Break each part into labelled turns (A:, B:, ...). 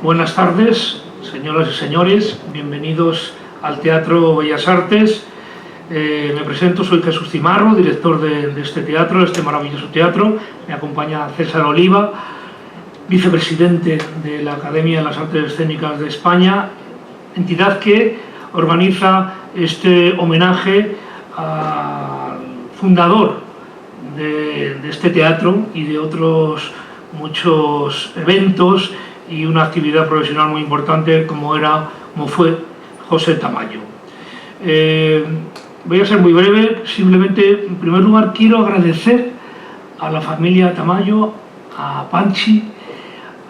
A: Buenas tardes, señoras y señores, bienvenidos al Teatro Bellas Artes. Me presento, soy Jesús Cimarro, director de este teatro, de este maravilloso teatro. Me acompaña César Oliva, vicepresidente de la Academia de las Artes Escénicas de España, entidad que organiza este homenaje al fundador de este teatro y de otros muchos eventos y una actividad profesional muy importante como fue José Tamayo. Voy a ser muy breve, simplemente en primer lugar quiero agradecer a la familia Tamayo, a Panchi,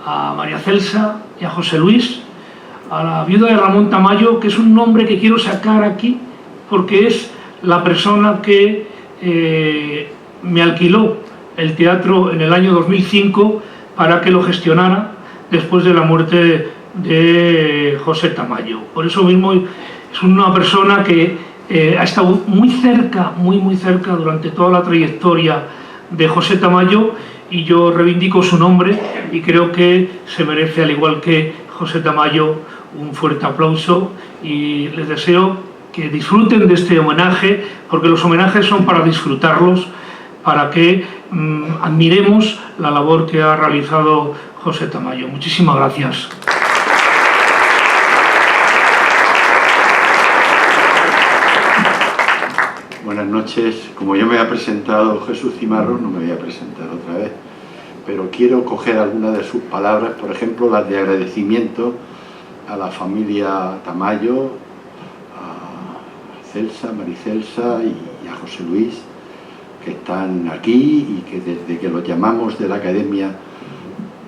A: a María Celsa y a José Luis, a la viuda de Ramón Tamayo, que es un nombre que quiero sacar aquí porque es la persona que me alquiló el teatro en el año 2005 para que lo gestionara después de la muerte de José Tamayo. Por eso mismo es una persona que ha estado muy cerca durante toda la trayectoria de José Tamayo, y yo reivindico su nombre y creo que se merece, al igual que José Tamayo, un fuerte aplauso, y les deseo que disfruten de este homenaje, porque los homenajes son para disfrutarlos, para que admiremos la labor que ha realizado José Tamayo. Muchísimas gracias.
B: Buenas noches. Como yo me había presentado Jesús Cimarro, no me voy a presentar otra vez, pero quiero coger algunas de sus palabras, por ejemplo, las de agradecimiento a la familia Tamayo, a Celsa, Maricelsa y a José Luis, que están aquí y que desde que los llamamos de la Academia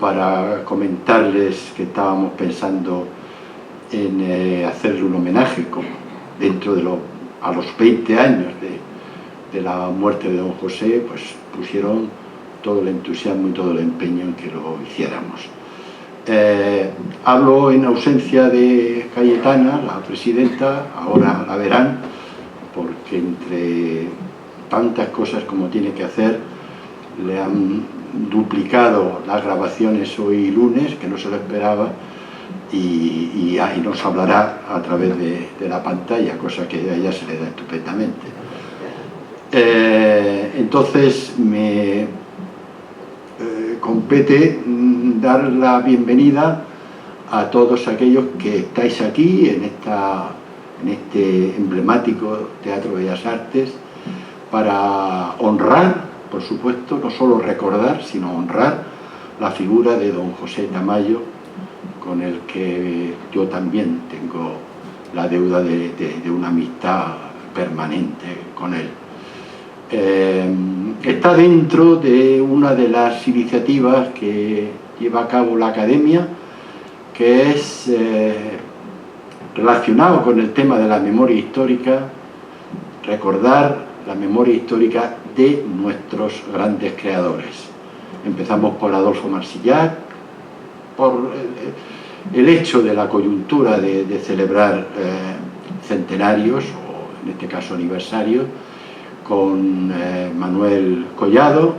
B: para comentarles que estábamos pensando en hacerle un homenaje dentro de a los 20 años de la muerte de don José, pues pusieron todo el entusiasmo y todo el empeño en que lo hiciéramos. Hablo en ausencia de Cayetana, la presidenta, ahora la verán, porque entre tantas cosas como tiene que hacer, le han duplicado las grabaciones hoy lunes, que no se lo esperaba, y nos hablará a través de la pantalla, cosa que a ella se le da estupendamente. Entonces me compete dar la bienvenida a todos aquellos que estáis aquí en este emblemático Teatro Bellas Artes, para honrar, por supuesto, no solo recordar, sino honrar la figura de don José Tamayo, con el que yo también tengo la deuda de una amistad permanente con él. Está dentro de una de las iniciativas que lleva a cabo la Academia, que es relacionado con el tema de la memoria histórica, recordar la memoria histórica de nuestros grandes creadores. Empezamos por Adolfo Marsillac, por el hecho de la coyuntura de celebrar centenarios, o en este caso aniversarios, con Manuel Collado,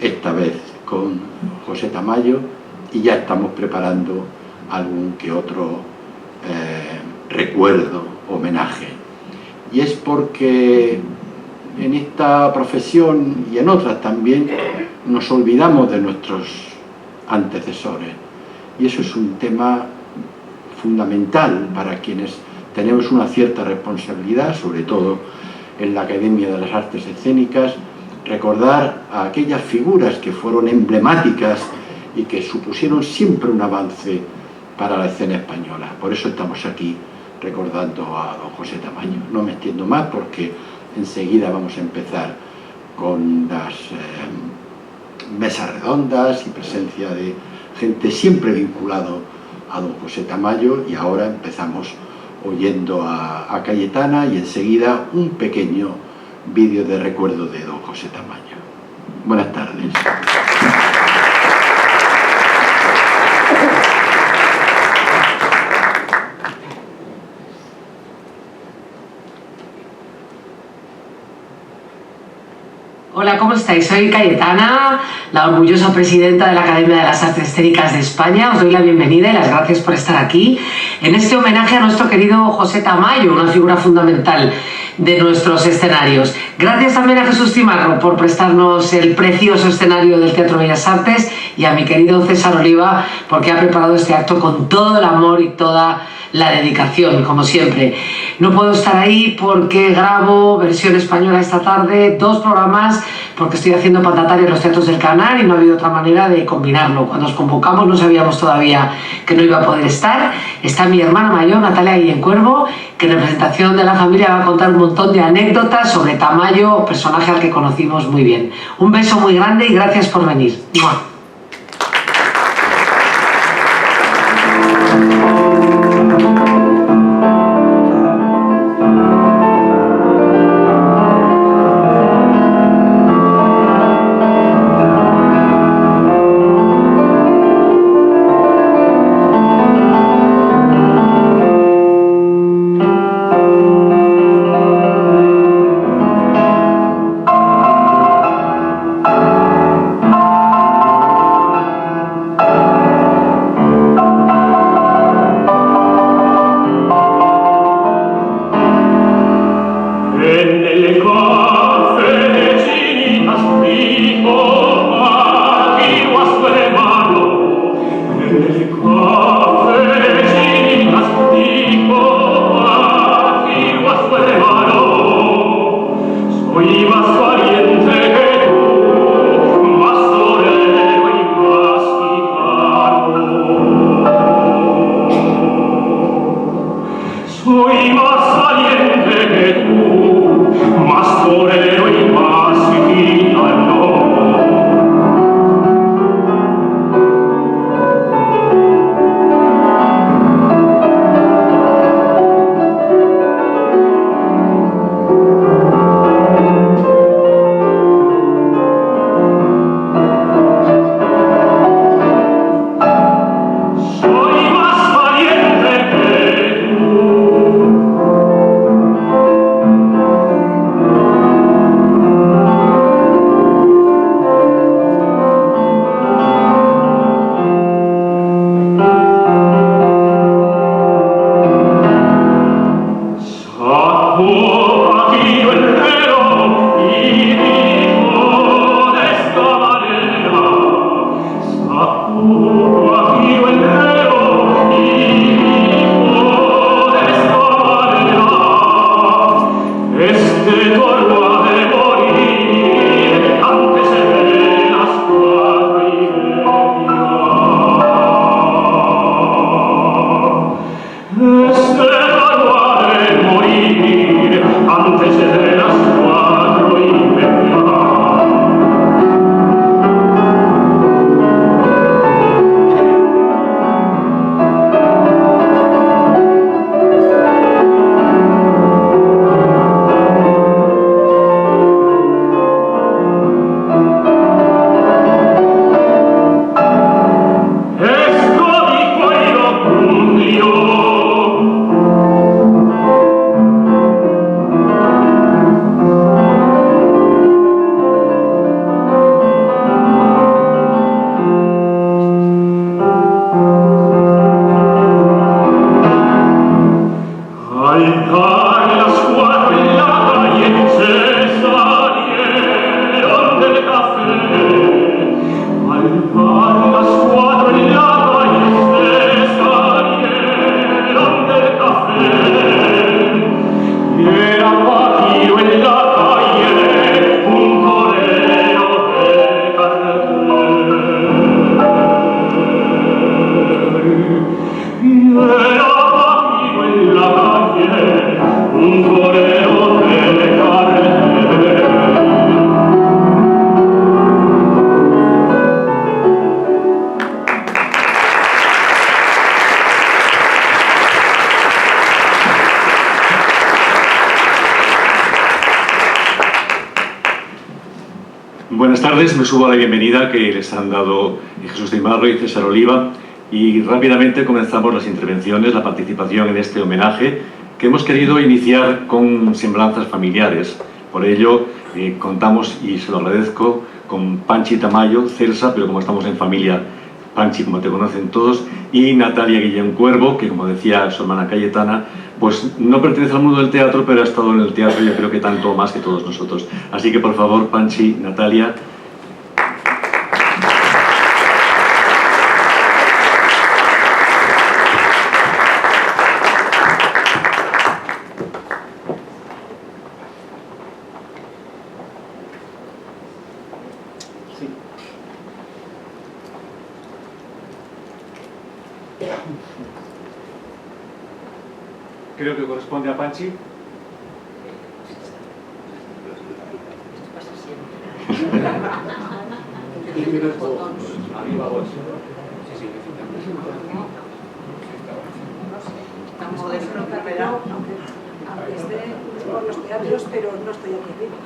B: esta vez con José Tamayo, y ya estamos preparando algún que otro recuerdo, homenaje. Y es porque en esta profesión y en otras también nos olvidamos de nuestros antecesores, y eso es un tema fundamental para quienes tenemos una cierta responsabilidad, sobre todo en la Academia de las Artes Escénicas, recordar a aquellas figuras que fueron emblemáticas y que supusieron siempre un avance para la escena española. Por eso estamos aquí recordando a don José Tamayo. No me extiendo más porque enseguida vamos a empezar con las mesas redondas y presencia de gente siempre vinculado a don José Tamayo, y ahora empezamos oyendo a Cayetana y enseguida un pequeño vídeo de recuerdo de don José Tamayo. Buenas tardes.
C: Hola, ¿cómo estáis? Soy Cayetana, la orgullosa presidenta de la Academia de las Artes Escénicas de España. Os doy la bienvenida y las gracias por estar aquí en este homenaje a nuestro querido José Tamayo, una figura fundamental de nuestros escenarios. Gracias también a Jesús Cimarro por prestarnos el precioso escenario del Teatro Bellas Artes y a mi querido César Oliva porque ha preparado este acto con todo el amor y toda la dedicación, como siempre. No puedo estar ahí porque grabo versión española esta tarde, 2 programas, porque estoy haciendo Pantataria en los teatros del canal y no ha habido otra manera de combinarlo. Cuando os convocamos no sabíamos todavía que no iba a poder estar. Está mi hermana mayor, Natalia Guillén Cuervo, que en representación de la familia va a contar un montón de anécdotas sobre Tamayo, personaje al que conocimos muy bien. Un beso muy grande y gracias por venir. ¡Mua!
D: Buenas tardes, me subo a la bienvenida que les han dado Jesús Cimarro y César Oliva y rápidamente comenzamos las intervenciones, la participación en este homenaje que hemos querido iniciar con semblanzas familiares. Por ello, Contamos, y se lo agradezco, con Panchi Tamayo, Celsa, pero como estamos en familia, Panchi, como te conocen todos, y Natalia Guillén Cuervo, que como decía su hermana Cayetana, pues no pertenece al mundo del teatro, pero ha estado en el teatro, yo creo que tanto más que todos nosotros. Así que por favor, Panchi, Natalia. Creo que corresponde a Panchi.
E: Tan moderno que me da, aunque esté por los teatros, pero no estoy aquí arriba.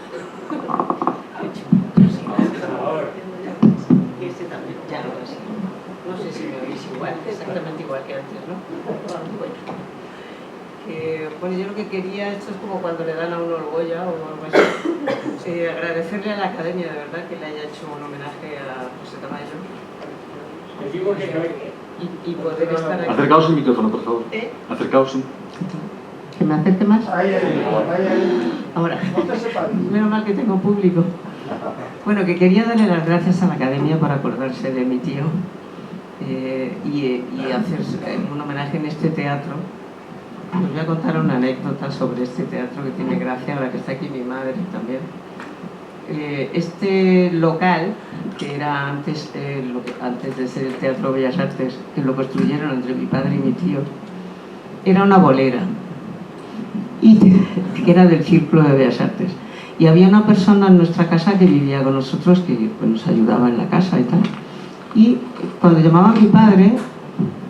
F: Y este también, ya lo ves. No sé si me oís igual, exactamente igual que antes, ¿no? Bueno, yo lo que quería, esto es como cuando le dan a uno el Goya o algo así, sí, agradecerle a la Academia, de verdad, que le haya hecho un homenaje a José Tamayo. Y poder estar aquí.
D: Acercaos el micrófono, por favor. Acercaos.
F: ¿Que me acerque más? Ahora, menos mal que tengo público. Bueno, que quería darle las gracias a la Academia por acordarse de mi tío y hacer un homenaje en este teatro. Os voy a contar una anécdota sobre este teatro que tiene gracia, ahora que está aquí mi madre también. Este local, que era antes de ser el Teatro Bellas Artes, que lo construyeron entre mi padre y mi tío, era una bolera, y que era del Círculo de Bellas Artes. Y había una persona en nuestra casa que vivía con nosotros, que pues, nos ayudaba en la casa y tal. Y cuando llamaba a mi padre,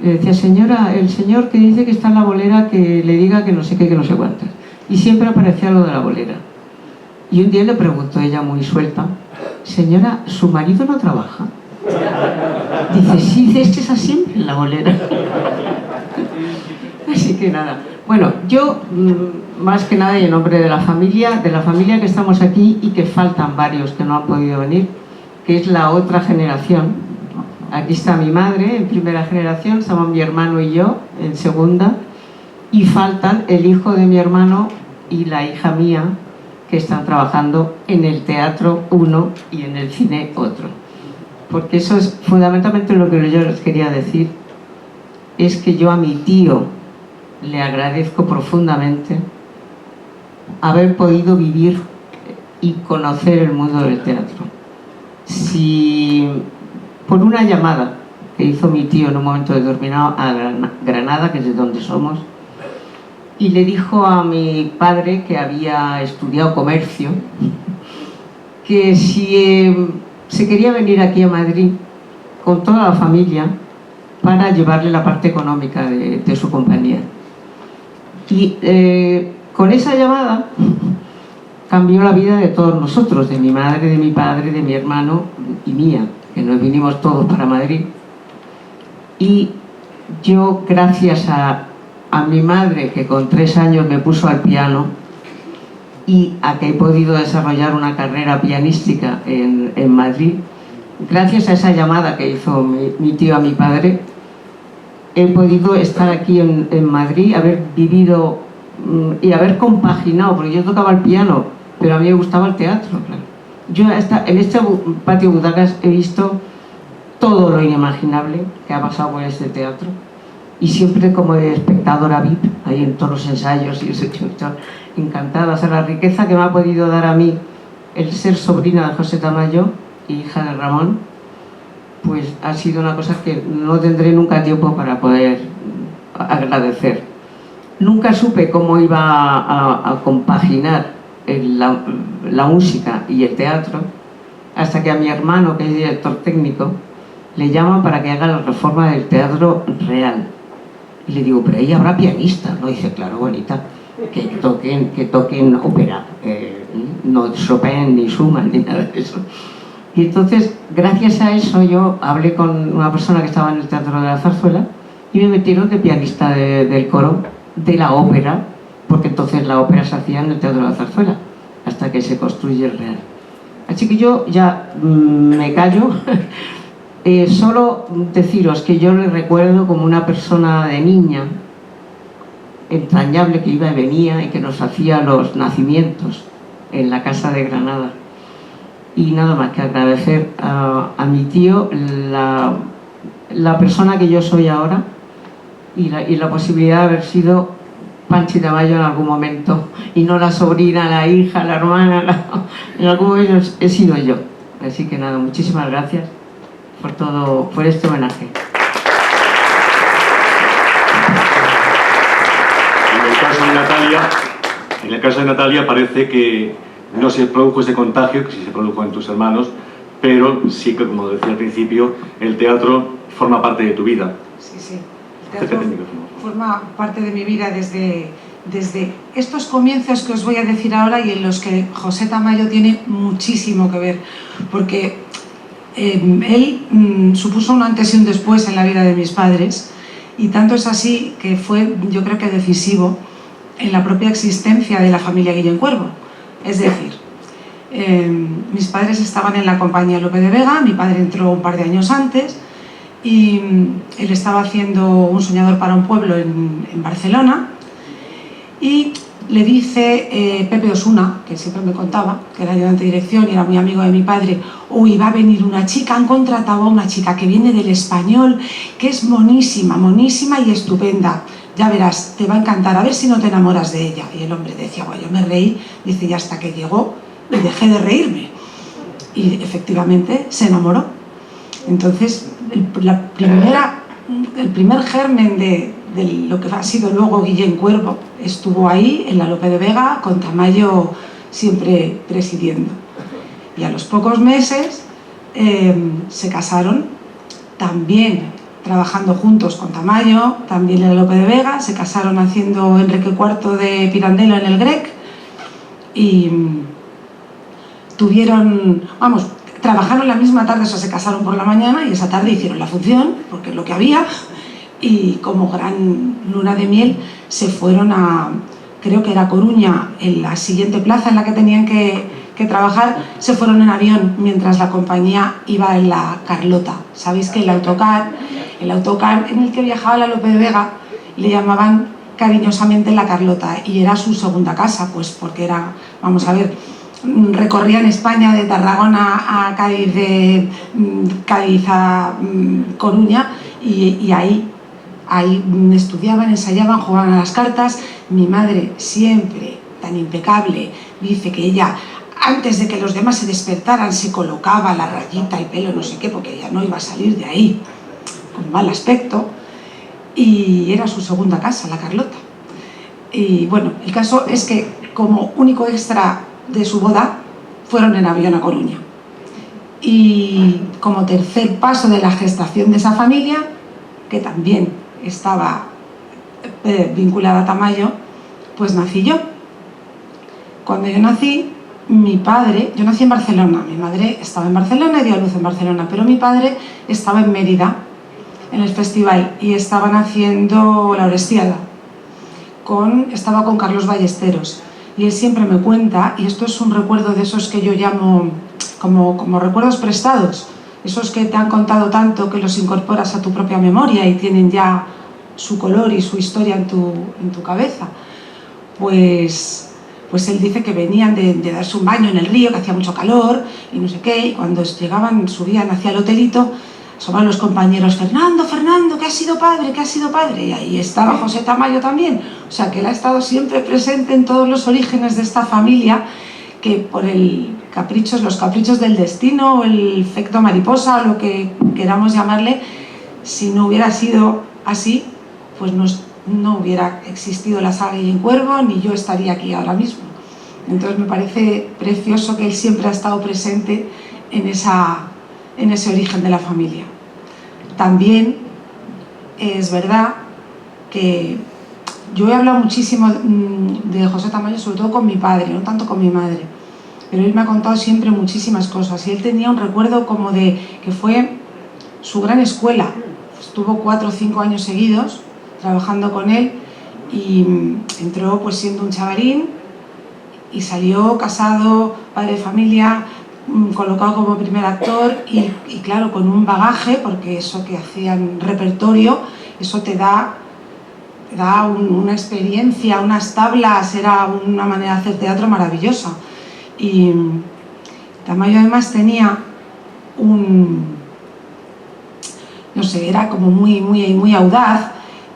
F: le decía: señora, el señor que dice que está en la bolera, que le diga que no sé qué, que no sé cuántas. Y siempre aparecía lo de la bolera. Y un día le preguntó ella muy suelta: señora, ¿su marido no trabaja? Dice: sí, dice, es que está siempre en la bolera. Así que nada. Bueno, yo, más que nada, y en nombre de la familia que estamos aquí y que faltan varios que no han podido venir, que es la otra generación. Aquí está mi madre en primera generación, estamos mi hermano y yo en segunda, y faltan el hijo de mi hermano y la hija mía, que están trabajando en el teatro uno y en el cine otro. Porque eso es fundamentalmente lo que yo les quería decir, es que yo a mi tío le agradezco profundamente haber podido vivir y conocer el mundo del teatro. Si por una llamada que hizo mi tío en un momento determinado a Granada, que es de donde somos, y le dijo a mi padre, que había estudiado comercio, que si se quería venir aquí a Madrid con toda la familia para llevarle la parte económica de su compañía. Y con esa llamada cambió la vida de todos nosotros, de mi madre, de mi padre, de mi hermano y mía, que nos vinimos todos para Madrid. Y yo, gracias a mi madre, que con 3 años me puso al piano, y a que he podido desarrollar una carrera pianística en Madrid, gracias a esa llamada que hizo mi tío a mi padre, he podido estar aquí en Madrid, haber vivido y haber compaginado, porque yo tocaba el piano, pero a mí me gustaba el teatro, claro. Yo en este patio Butacas he visto todo lo inimaginable que ha pasado por este teatro, y siempre como espectadora VIP, ahí en todos los ensayos, y estoy encantada. O sea, la riqueza que me ha podido dar a mí el ser sobrina de José Tamayo, hija de Ramón, pues ha sido una cosa que no tendré nunca tiempo para poder agradecer. Nunca supe cómo iba a compaginar la música y el teatro, hasta que a mi hermano, que es director técnico, le llaman para que haga la reforma del Teatro Real. Y le digo: pero ahí habrá pianistas, ¿no? Dice: claro, bonita, que toquen ópera, no Chopin ni Schumann ni nada de eso. Y entonces, gracias a eso, yo hablé con una persona que estaba en el Teatro de la Zarzuela y me metieron de pianista del coro de la ópera, porque entonces la ópera se hacía en el Teatro de la Zarzuela. hasta que se construye el real. Así que yo ya me callo. Solo deciros que yo le recuerdo como una persona de niña entrañable que iba y venía y que nos hacía los nacimientos en la casa de Granada. Y nada más que agradecer a mi tío la persona que yo soy ahora y la posibilidad de haber sido Panchi Tamayo en algún momento, y no la sobrina, la hija, la hermana, en algún momento he sido yo. Así que nada, muchísimas gracias por este homenaje.
D: En el caso de Natalia parece que no se produjo ese contagio, que sí se produjo en tus hermanos, pero sí que, como decía al principio, el teatro forma parte de tu vida.
E: Sí, sí. El teatro forma parte de mi vida desde estos comienzos que os voy a decir ahora, y en los que José Tamayo tiene muchísimo que ver, porque él supuso un antes y un después en la vida de mis padres, y tanto es así que fue, yo creo que decisivo en la propia existencia de la familia Guillén Cuervo. Es decir, mis padres estaban en la compañía Lope de Vega, mi padre entró un par de años antes, y él estaba haciendo Un soñador para un pueblo en Barcelona, y le dice Pepe Osuna, que siempre me contaba, que era ayudante de dirección y era muy amigo de mi padre: uy, va a venir una chica, han contratado a una chica que viene del Español, que es monísima, monísima y estupenda, ya verás, te va a encantar, a ver si no te enamoras de ella. Y el hombre decía, bueno, yo me reí, dice, y hasta que llegó y dejé de reírme. Y efectivamente se enamoró. Entonces, el primer germen de lo que ha sido luego Guillén Cuervo estuvo ahí, en la Lope de Vega, con Tamayo siempre presidiendo. Y a los pocos meses se casaron, también trabajando juntos con Tamayo, también en la Lope de Vega, se casaron haciendo Enrique IV de Pirandello en el Grec, y tuvieron, vamos, trabajaron la misma tarde, o sea, se casaron por la mañana y esa tarde hicieron la función, porque es lo que había, y como gran luna de miel se fueron a, creo que era Coruña, en la siguiente plaza en la que tenían que trabajar, se fueron en avión mientras la compañía iba en la Carlota. Sabéis que el autocar en el que viajaba la Lope de Vega le llamaban cariñosamente la Carlota, y era su segunda casa, pues porque era, vamos a ver, recorrían España de Tarragona a Cádiz, de Cádiz a Coruña, y ahí estudiaban, ensayaban, jugaban a las cartas. Mi madre, siempre tan impecable, dice que ella, antes de que los demás se despertaran, se colocaba la rayita, el pelo, no sé qué, porque ella no iba a salir de ahí con mal aspecto, y era su segunda casa, la Carlota. Y bueno, el caso es que como único extra de su boda fueron en avión a Coruña, y como tercer paso de la gestación de esa familia, que también estaba vinculada a Tamayo, pues nací yo. Cuando yo nací, mi padre, yo nací en Barcelona, mi madre estaba en Barcelona y dio a luz en Barcelona, pero mi padre estaba en Mérida, en el festival, y estaban haciendo la Orestiada, estaba con Carlos Ballesteros, y él siempre me cuenta, y esto es un recuerdo de esos que yo llamo como recuerdos prestados, esos que te han contado tanto que los incorporas a tu propia memoria y tienen ya su color y su historia en tu cabeza. Pues él dice que venían de darse un baño en el río, que hacía mucho calor y no sé qué, y cuando llegaban, subían hacia el hotelito, asomaban los compañeros: Fernando, ¿qué ha sido padre? ¿Qué ha sido padre? Y ahí estaba José Tamayo también. O sea, que él ha estado siempre presente en todos los orígenes de esta familia, que por los caprichos del destino, o el efecto mariposa, o lo que queramos llamarle, si no hubiera sido así, pues no hubiera existido la saga Guillén Cuervo, ni yo estaría aquí ahora mismo. Entonces me parece precioso que él siempre ha estado presente en ese origen de la familia. También es verdad que yo he hablado muchísimo de José Tamayo, sobre todo con mi padre, no tanto con mi madre, pero él me ha contado siempre muchísimas cosas, y él tenía un recuerdo como de que fue su gran escuela. Estuvo 4 o 5 años seguidos trabajando con él, y entró pues siendo un chavalín, y salió casado, padre de familia, colocado como primer actor y claro, con un bagaje, porque eso que hacían repertorio, eso te da una experiencia, unas tablas, era una manera de hacer teatro maravillosa. Y Tamayo además tenía no sé, era como muy audaz,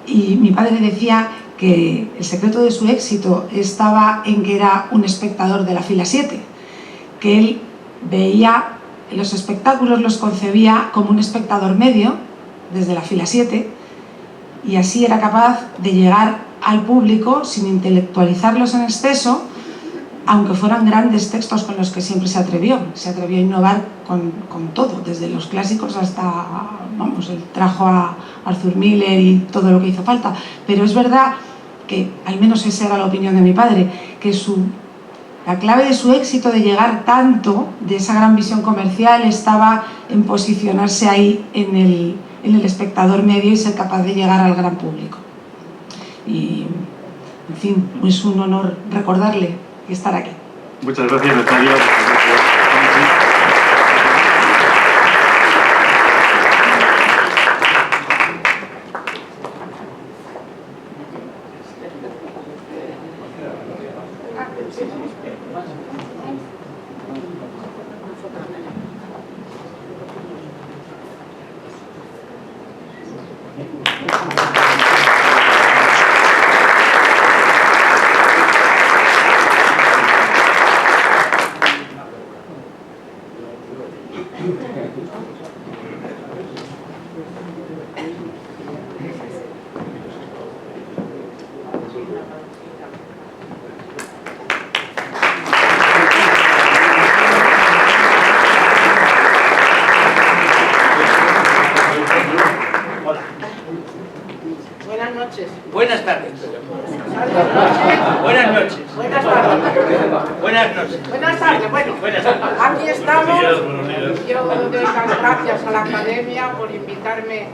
E: y mi padre decía que el secreto de su éxito estaba en que era un espectador de la fila 7, que él veía los espectáculos, los concebía como un espectador medio desde la fila 7, y así era capaz de llegar al público sin intelectualizarlos en exceso, aunque fueran grandes textos con los que siempre se atrevió a innovar con todo, desde los clásicos hasta, vamos, él trajo a Arthur Miller y todo lo que hizo falta. Pero es verdad que, al menos esa era la opinión de mi padre, que la clave de su éxito, de llegar tanto, de esa gran visión comercial, estaba en posicionarse ahí en el espectador medio y ser capaz de llegar al gran público. Y, en fin, es un honor recordarle y estar aquí.
D: Muchas gracias, Natalia.
G: Buenas tardes. Buenas noches.
H: Buenas tardes.
G: Buenas noches.
H: Buenas tardes. Bueno,
G: Buenas tardes.
H: aquí estamos. Yo doy las gracias a la Academia por invitarme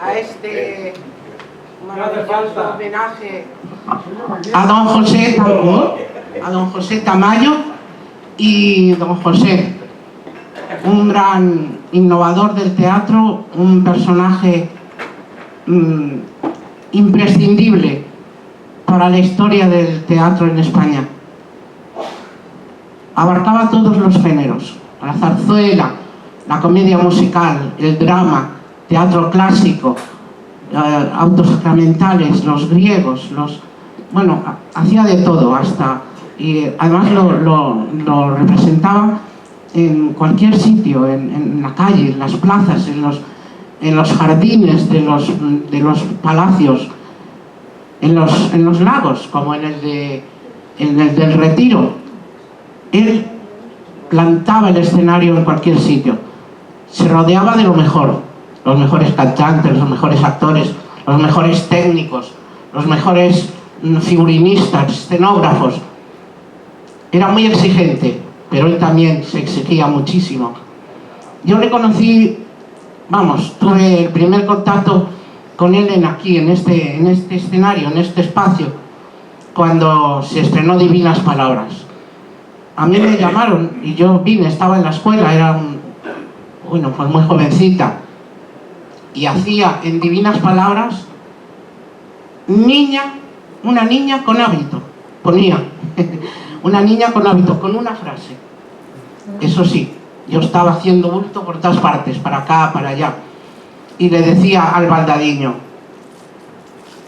H: a este maravilloso homenaje
I: a don José Tamayo y don José, un gran innovador del teatro, un personaje imprescindible para la historia del teatro en España. Abarcaba todos los géneros: la zarzuela, la comedia musical, el drama, teatro clásico, autos sacramentales, los griegos, bueno, hacía de todo, y además lo representaba en cualquier sitio, en la calle, en las plazas, en los jardines de los palacios, en los lagos, como en el del Retiro. Él plantaba el escenario en cualquier sitio. Se rodeaba de lo mejor, los mejores cantantes, los mejores actores, los mejores técnicos, los mejores figurinistas, escenógrafos. Era muy exigente, pero él también se exigía muchísimo. Yo le conocí, tuve el primer contacto con él aquí, en este escenario, en este espacio, cuando se estrenó Divinas Palabras. A mí me llamaron y yo vine, estaba en la escuela, era pues muy jovencita, y hacía en Divinas Palabras una niña con hábito, ponía una niña con hábito, con una frase. Eso sí, yo estaba haciendo bulto por todas partes, para acá, para allá, y le decía al baldadiño: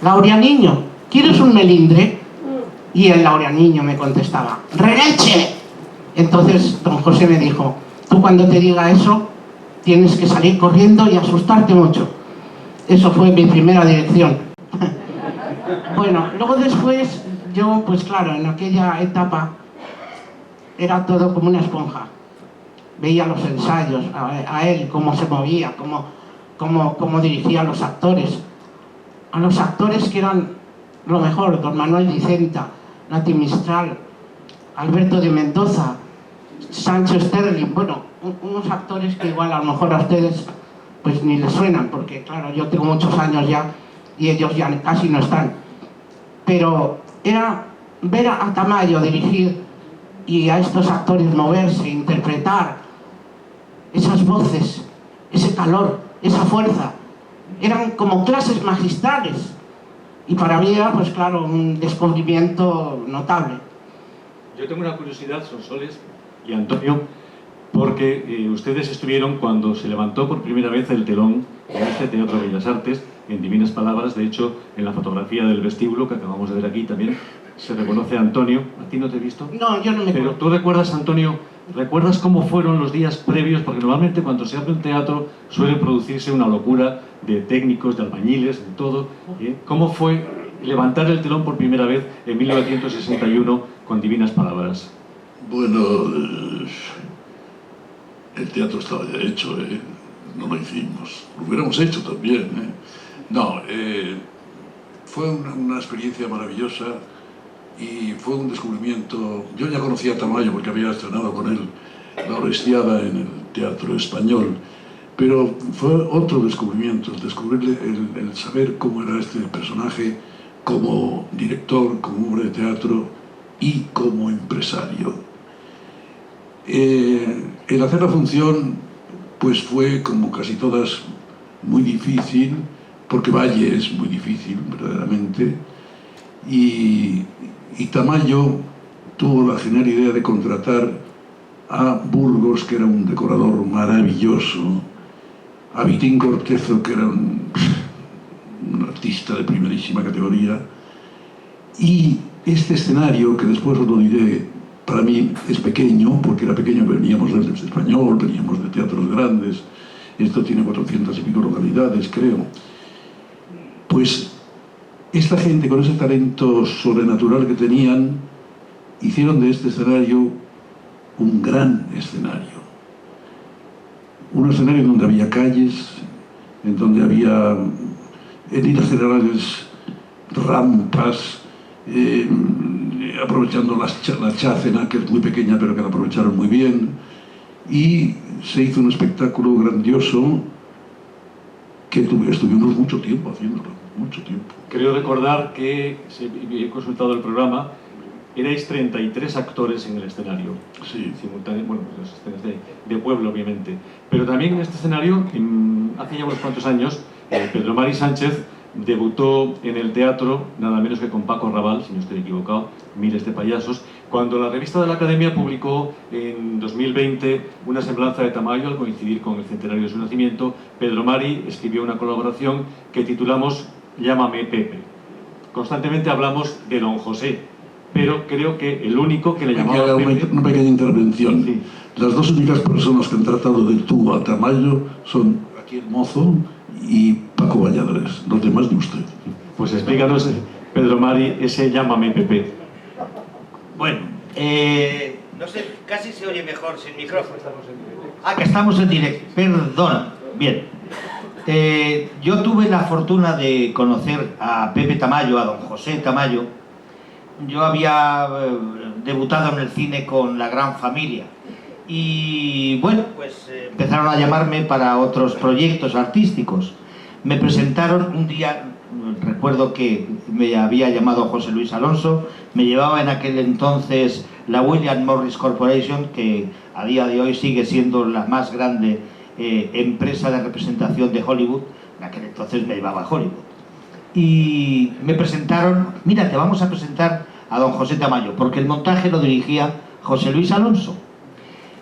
I: Laureaniño, ¿quieres un melindre? Y el Laureaniño me contestaba: ¡Rereche! Entonces don José me dijo: tú cuando te diga eso tienes que salir corriendo y asustarte mucho. Eso fue mi primera dirección. Bueno, luego después yo, pues claro, en aquella etapa era todo como una esponja. Veía los ensayos, a él, cómo se movía, cómo dirigía a los actores que eran lo mejor: don Manuel Dicenta, Nati Mistral, Alberto de Mendoza, Sancho Sterling. Bueno, unos actores que igual a lo mejor a ustedes pues ni les suenan, porque claro, yo tengo muchos años ya y ellos ya casi no están. Pero era ver a Tamayo dirigir y a estos actores moverse, interpretar esas voces, ese calor, esa fuerza. Eran como clases magistrales y para mí era, pues claro, un descubrimiento notable.
D: Yo tengo una curiosidad, Sonsoles y Antonio, porque ustedes estuvieron cuando se levantó por primera vez el telón en este Teatro Bellas Artes, en Divinas Palabras. De hecho, en la fotografía del vestíbulo que acabamos de ver aquí también se reconoce a Antonio. ¿A ti no te he visto?
I: No, yo no me
D: Pero
I: acuerdo.
D: tú recuerdas, Antonio, ¿recuerdas cómo fueron los días previos? Porque normalmente cuando se abre un teatro suele producirse una locura de técnicos, de albañiles, de todo. ¿Cómo fue levantar el telón por primera vez en 1961 con Divinas Palabras?
G: Bueno, el teatro estaba ya hecho, no lo hicimos. Lo hubiéramos hecho también. No, fue una experiencia maravillosa y fue un descubrimiento. Yo ya conocía a Tamayo porque había estrenado con él La Orestiada en el Teatro Español, pero fue otro descubrimiento, el descubrirle, el saber cómo era este personaje como director, como hombre de teatro y como empresario. El hacer la función pues fue, como casi todas, muy difícil, porque Valle es muy difícil, verdaderamente, y Tamayo tuvo la genial idea de contratar a Burgos, que era un decorador maravilloso, a Vitín Cortezo, que era un artista de primerísima categoría, y este escenario, que después os lo diré, para mí es pequeño, porque era pequeño, veníamos del Español, veníamos de teatros grandes, esto tiene 400 y pico localidades, creo. Pues esta gente, con ese talento sobrenatural que tenían, hicieron de este escenario un gran escenario. Un escenario en donde había calles, en donde había, en líneas generales, rampas, aprovechando la chácena, que es muy pequeña pero que la aprovecharon muy bien, y se hizo un espectáculo grandioso que estuvimos mucho tiempo haciéndolo, mucho tiempo.
D: Creo recordar que, he consultado el programa, erais 33 actores en el escenario,
G: Sí.
D: simultáneos, bueno, las escenas de pueblo, obviamente, pero también en este escenario, hace ya unos cuantos años, Pedro Mari Sánchez debutó en el teatro, nada menos que con Paco Raval, si no estoy equivocado, Miles de payasos, cuando la revista de la Academia publicó en 2020 una semblanza de Tamayo al coincidir con el centenario de su nacimiento. Pedro Mari escribió una colaboración que titulamos Llámame Pepe. Constantemente hablamos de Don José, pero creo que el único que le llamaba Pepe...
G: Una pequeña intervención.
D: Sí.
G: Las dos únicas personas que han tratado de tú a Tamayo son aquí el mozo y Paco Valladares, los demás de usted.
D: Pues explícanos, Pedro Mari, ese Llámame Pepe.
J: Bueno, no sé, casi se oye mejor sin micrófono. Ah, que estamos en directo, perdona. Bien. Yo tuve la fortuna de conocer a Pepe Tamayo, a don José Tamayo. Yo había debutado en el cine con La Gran Familia. Y bueno, pues empezaron a llamarme para otros proyectos artísticos. Me presentaron un día, recuerdo que me había llamado José Luis Alonso, me llevaba en aquel entonces la William Morris Corporation, que a día de hoy sigue siendo la más grande empresa de representación de Hollywood. En aquel entonces me llevaba a Hollywood. Y me presentaron, mira, te vamos a presentar a don José Tamayo, porque el montaje lo dirigía José Luis Alonso.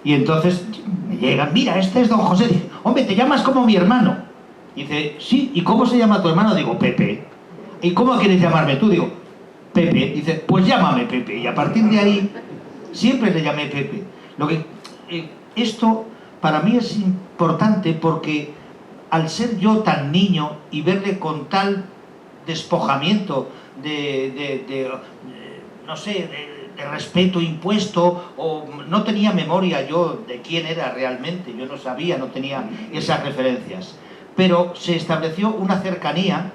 J: Y entonces me llegan, mira, este es don José. Dice, hombre, te llamas como mi hermano. Dice, sí, ¿y cómo se llama tu hermano? Digo, Pepe. ¿Y cómo quieres llamarme tú? Digo, Pepe. Dice, pues llámame Pepe. Y a partir de ahí, siempre le llamé Pepe. Esto para mí es importante porque al ser yo tan niño y verle con tal despojamiento no sé, de respeto impuesto, o no tenía memoria yo de quién era realmente, yo no sabía, no tenía esas referencias, pero se estableció una cercanía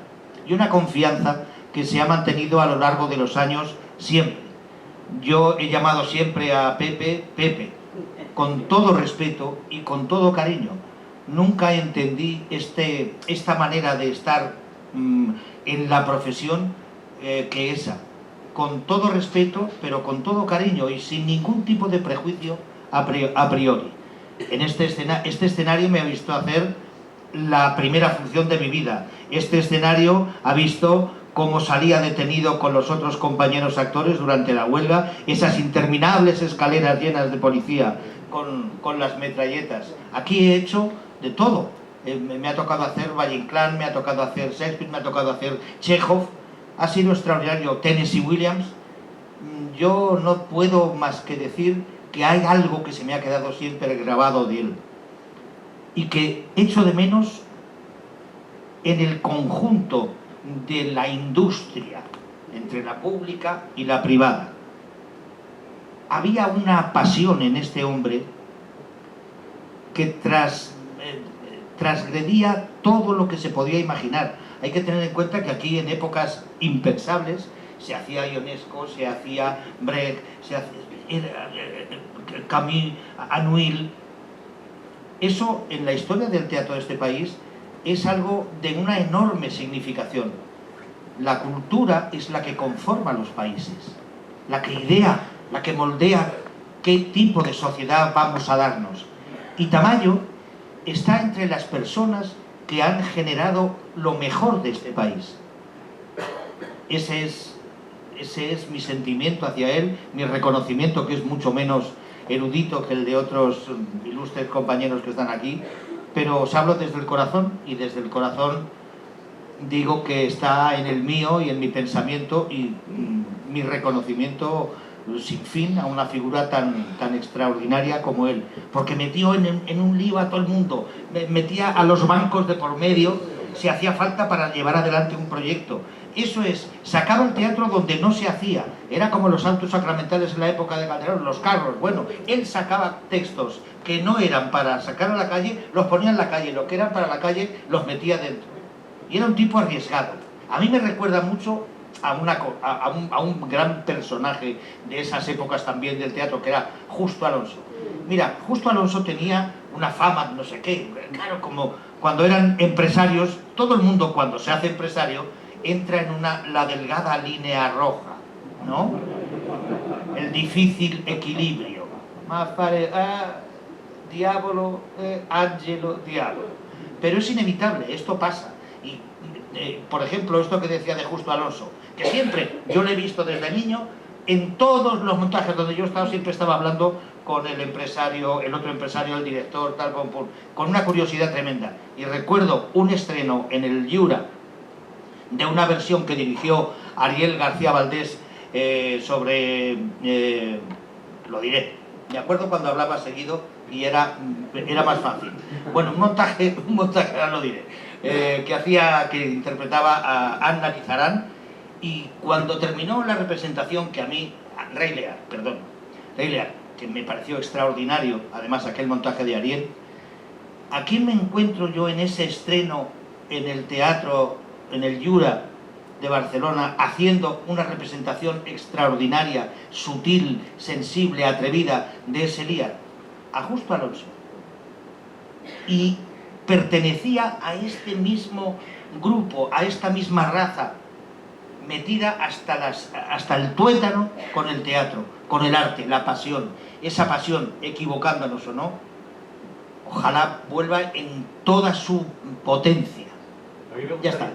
J: y una confianza que se ha mantenido a lo largo de los años siempre. Yo he llamado siempre a Pepe, Pepe, con todo respeto y con todo cariño. Nunca entendí esta manera de estar en la profesión que esa, con todo respeto, pero con todo cariño y sin ningún tipo de prejuicio a priori. En este escenario me ha visto hacer la primera función de mi vida. Este escenario ha visto cómo salía detenido con los otros compañeros actores durante la huelga, esas interminables escaleras llenas de policía con las metralletas. Aquí he hecho de todo. Me ha tocado hacer Valle Inclán, me ha tocado hacer Shakespeare, me ha tocado hacer Chekhov. Ha sido extraordinario. Tennessee Williams. Yo no puedo más que decir que hay algo que se me ha quedado siempre grabado de él y que echo de menos en el conjunto de la industria, entre la pública y la privada. Había una pasión en este hombre que transgredía todo lo que se podía imaginar. Hay que tener en cuenta que aquí, en épocas impensables, se hacía Ionesco, se hacía Brecht, se hacía Camus, Anouilh. Eso, en la historia del teatro de este país, es algo de una enorme significación. La cultura es la que conforma los países, la que idea, la que moldea qué tipo de sociedad vamos a darnos. Y Tamayo está entre las personas que han generado lo mejor de este país. Ese es mi sentimiento hacia él, mi reconocimiento, que es mucho menos erudito que el de otros ilustres compañeros que están aquí, pero os hablo desde el corazón, y desde el corazón digo que está en el mío y en mi pensamiento, y mi reconocimiento sin fin a una figura tan extraordinaria como él, porque metió en un lío a todo el mundo, metía a los bancos de por medio si hacía falta para llevar adelante un proyecto. Eso es, sacaba el teatro donde no se hacía. Era como los autos sacramentales en la época de Calderón, los carros. Bueno, él sacaba textos que no eran para sacar a la calle, los ponía en la calle, lo que eran para la calle los metía dentro. Y era un tipo arriesgado. A mí me recuerda mucho a un gran personaje de esas épocas también del teatro, que era Justo Alonso. Mira, Justo Alonso tenía una fama, no sé qué, claro, como cuando eran empresarios, todo el mundo cuando se hace empresario entra en la delgada línea roja, ¿no? El difícil equilibrio. Diablo, ángelo, diablo. Pero es inevitable, esto pasa. Y, por ejemplo, esto que decía de Justo Alonso, que siempre, yo lo he visto desde niño, en todos los montajes donde yo he estado, siempre estaba hablando con el empresario, el otro empresario, el director, tal, con una curiosidad tremenda. Y recuerdo un estreno en el Yura de una versión que dirigió Ariel García Valdés sobre, lo diré, me acuerdo cuando hablaba seguido y era más fácil. Bueno, un montaje, ahora lo diré, que interpretaba a Anna Lizarán, y cuando terminó la representación, que a mí, Rey Lear, que me pareció extraordinario, además aquel montaje de Ariel, ¿a quién me encuentro yo en ese estreno en el teatro, en el Yura de Barcelona, haciendo una representación extraordinaria, sutil, sensible, atrevida de ese Lear? A Justo Alonso. Y pertenecía a este mismo grupo, a esta misma raza, metida hasta el tuétano con el teatro, con el arte, la pasión. Esa pasión, equivocándonos o no, ojalá vuelva en toda su potencia. Ya está.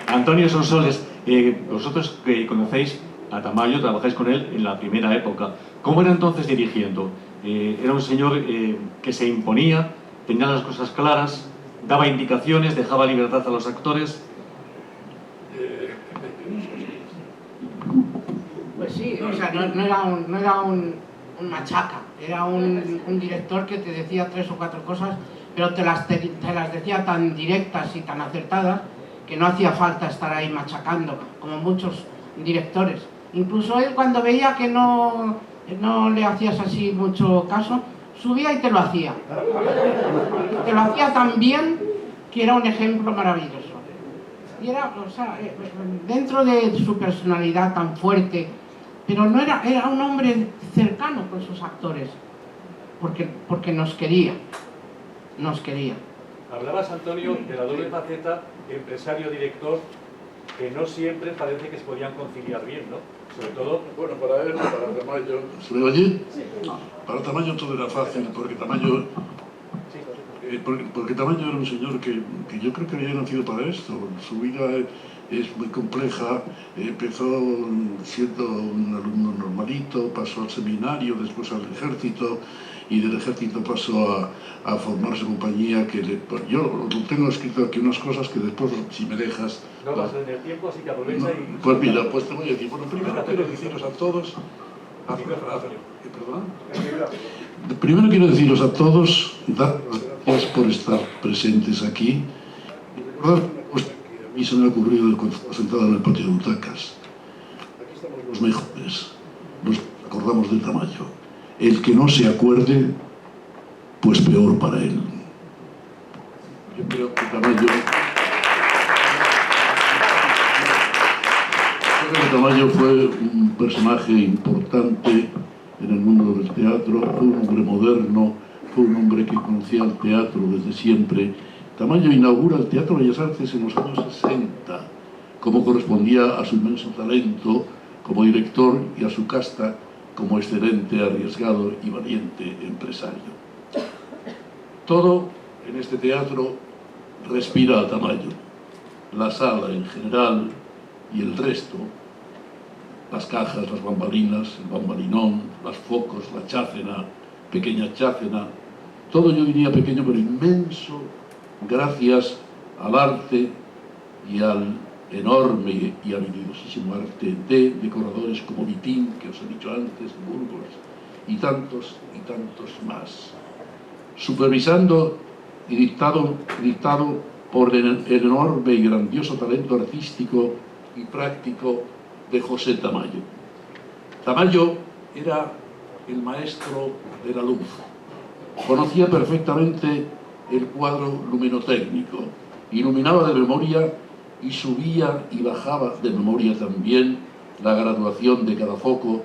D: Antonio Sonsoles, vosotros que conocéis a Tamayo, trabajáis con él en la primera época. ¿Cómo era entonces dirigiendo? Era un señor que se imponía, tenía las cosas claras, daba indicaciones, dejaba libertad a los actores.
H: Pues sí, o sea, no era un machaca, era un director que te decía 3 o 4 cosas, pero te las decía tan directas y tan acertadas que no hacía falta estar ahí machacando, como muchos directores. Incluso él, cuando veía que no le hacías así mucho caso, subía y te lo hacía. Te lo hacía tan bien que era un ejemplo maravilloso. Y era, o sea, dentro de su personalidad tan fuerte, pero no era un hombre cercano con sus actores, porque nos quería.
K: Hablabas, Antonio, de la doble faceta empresario-director, que no siempre parece que se podían conciliar bien, ¿no? Sobre todo...
G: Bueno, para él, para Tamayo... ¿Se me oye? Sí. Para Tamayo todo era fácil, porque Tamayo... Porque Tamayo era un señor que yo creo que había nacido para esto. Su vida es muy compleja. Empezó siendo un alumno normalito, pasó al seminario, después al ejército, y del ejército pasó a formarse compañía que yo tengo escrito aquí unas cosas que después, si me dejas...
K: No vas a tener tiempo, así que aprovecha
G: no,
K: y...
G: Pues mira, pues te voy a decir, bueno, primero quiero deciros a todos... Primero quiero deciros a todos, gracias por estar presentes aquí. Y recordar una cosa que a mí se me ha ocurrido cuando estaba sentado en el patio de butacas. Aquí estamos los mejores, nos acordamos de Tamayo. El que no se acuerde, pues peor para él. Yo creo que Tamayo fue un personaje importante en el mundo del teatro, fue un hombre moderno, fue un hombre que conocía el teatro desde siempre. Tamayo inaugura el Teatro Bellas Artes en los años 60, como correspondía a su inmenso talento como director y a su casta como excelente, arriesgado y valiente empresario. Todo en este teatro respira a Tamayo. La sala en general y el resto, las cajas, las bambalinas, el bambalinón, los focos, la chácena, pequeña chácena, todo yo diría pequeño pero inmenso, gracias al arte y al enorme y habilidosísimo arte de decoradores como Vitín, que os he dicho antes, Burgos, y tantos más. Supervisando y dictado por el enorme y grandioso talento artístico y práctico de José Tamayo. Tamayo era el maestro de la luz. Conocía perfectamente el cuadro luminotécnico, iluminaba de memoria y subía y bajaba de memoria también la graduación de cada foco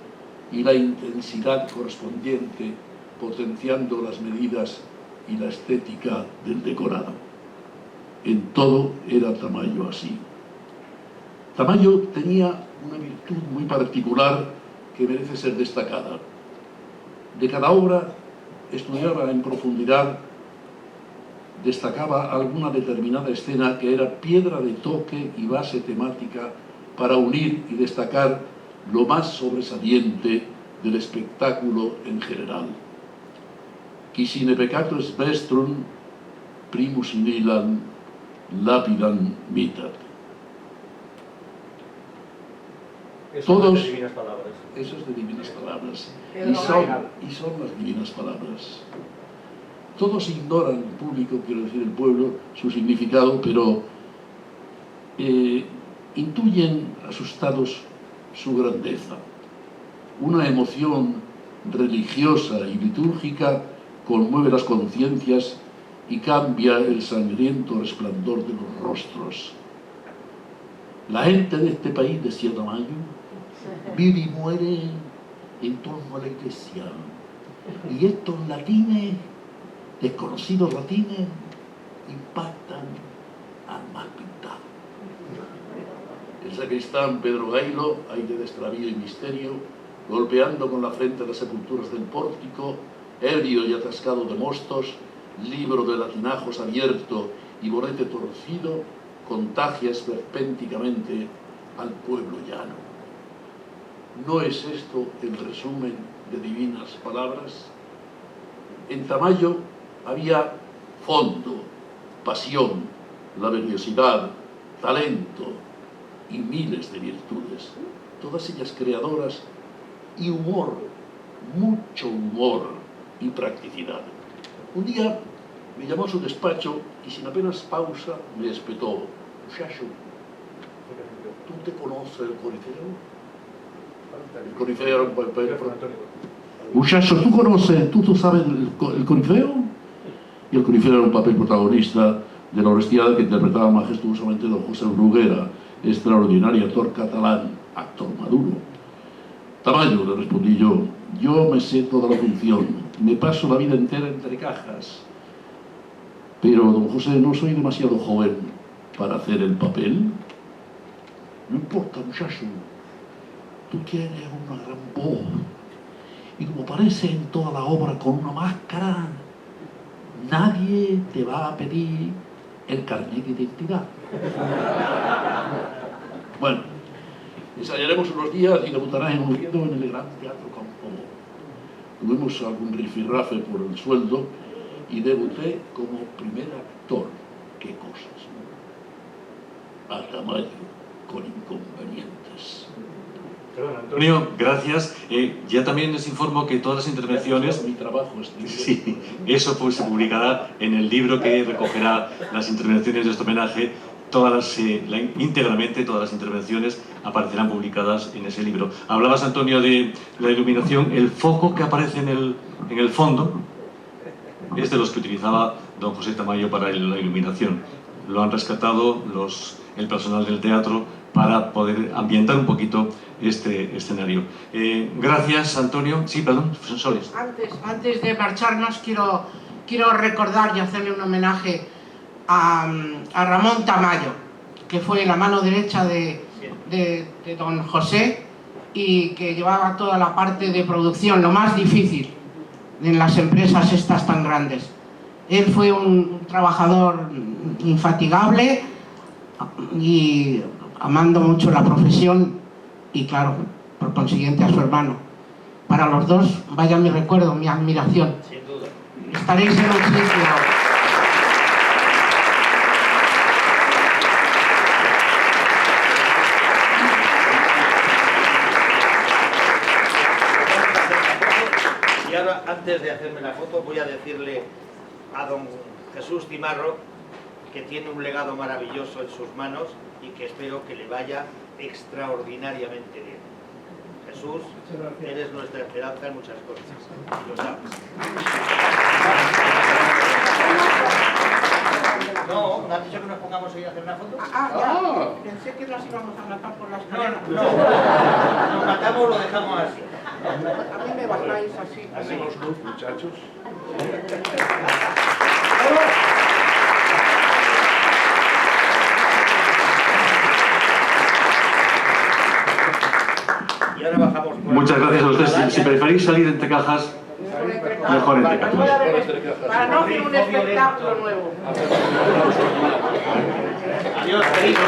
G: y la intensidad correspondiente, potenciando las medidas y la estética del decorado. En todo era Tamayo así. Tamayo tenía una virtud muy particular que merece ser destacada. De cada obra estudiaba en profundidad, destacaba alguna determinada escena que era piedra de toque y base temática para unir y destacar lo más sobresaliente del espectáculo en general. Qui sine peccatus vestrum primus in illam lapidam mitat. Todos, eso es de divinas palabras, y son las divinas palabras. Todos ignoran, el público, quiero decir el pueblo, su significado, pero intuyen asustados su grandeza. Una emoción religiosa y litúrgica conmueve las conciencias y cambia el sangriento resplandor de los rostros. La gente de este país, decía Tamayo, vive y muere en torno a la iglesia. Y estos latines, desconocidos latines, impactan al más pintado. El sacristán Pedro Gailo, aire de extravío y misterio, golpeando con la frente las sepulturas del pórtico, ebrio y atascado de mostos, libro de latinajos abierto y bonete torcido, contagia esperpénticamente al pueblo llano. ¿No es esto el resumen de divinas palabras? En Tamayo había fondo, pasión, laboriosidad, talento y miles de virtudes, todas ellas creadoras, y humor, mucho humor y practicidad. Un día me llamó a su despacho y sin apenas pausa me espetó: muchacho, ¿tú te conoces el Corifeo? El Corifeo era un papel... Muchacho, ¿tú sabes el Corifeo? Y el Corifeo era un papel protagonista de la honestidad que interpretaba majestuosamente don José Bruguera, extraordinario actor catalán, actor maduro. Tamayo, le respondí yo me sé toda la función, me paso la vida entera entre cajas. Pero, don José, ¿no soy demasiado joven para hacer el papel? No importa, muchacho. Tú tienes una gran voz. Y como aparece en toda la obra con una máscara, nadie te va a pedir el carnet de identidad. Bueno, ensayaremos unos días y debutarás en Oviedo en el Gran Teatro Campo. Tuvimos algún rifirrafe por el sueldo y debuté como primer actor. ¿Qué cosas? A Tamayo, con inconvenientes.
D: Antonio, gracias. Ya también les informo que todas las intervenciones...
G: Mi trabajo es
D: sí, eso pues se publicará en el libro que recogerá las intervenciones de este homenaje. Íntegramente todas las intervenciones aparecerán publicadas en ese libro. Hablabas, Antonio, de la iluminación. El foco que aparece en el fondo es de los que utilizaba don José Tamayo para la iluminación. Lo han rescatado el personal del teatro para poder ambientar un poquito este escenario. Gracias, Antonio. Sí, perdón, Soles.
H: Antes de marcharnos, quiero recordar y hacerle un homenaje a Ramón Tamayo, que fue la mano derecha de don José y que llevaba toda la parte de producción, lo más difícil en las empresas estas tan grandes. Él fue un trabajador infatigable y amando mucho la profesión y, claro, por consiguiente a su hermano. Para los dos, vaya mi recuerdo, mi admiración.
J: Sin duda.
H: Estaréis en un sitio.
J: Y ahora, antes de hacerme la foto, voy a decirle a don Jesús Cimarro que tiene un legado maravilloso en sus manos y que espero que le vaya extraordinariamente bien. Jesús, eres nuestra esperanza en muchas cosas, y lo sabes. No, ¿me has dicho que nos pongamos ahí a hacer una foto?
H: Ya. Pensé que nos íbamos a matar por las escalera.
J: No, nos matamos, lo dejamos así.
H: A mí me bajáis así.
G: Hacemos luz, muchachos.
J: Y ahora bajamos.
D: Muchas gracias a ustedes. Si preferís salir entre cajas, mejor entre cajas.
H: Para no hacer un espectáculo nuevo.
J: Adiós, queridos.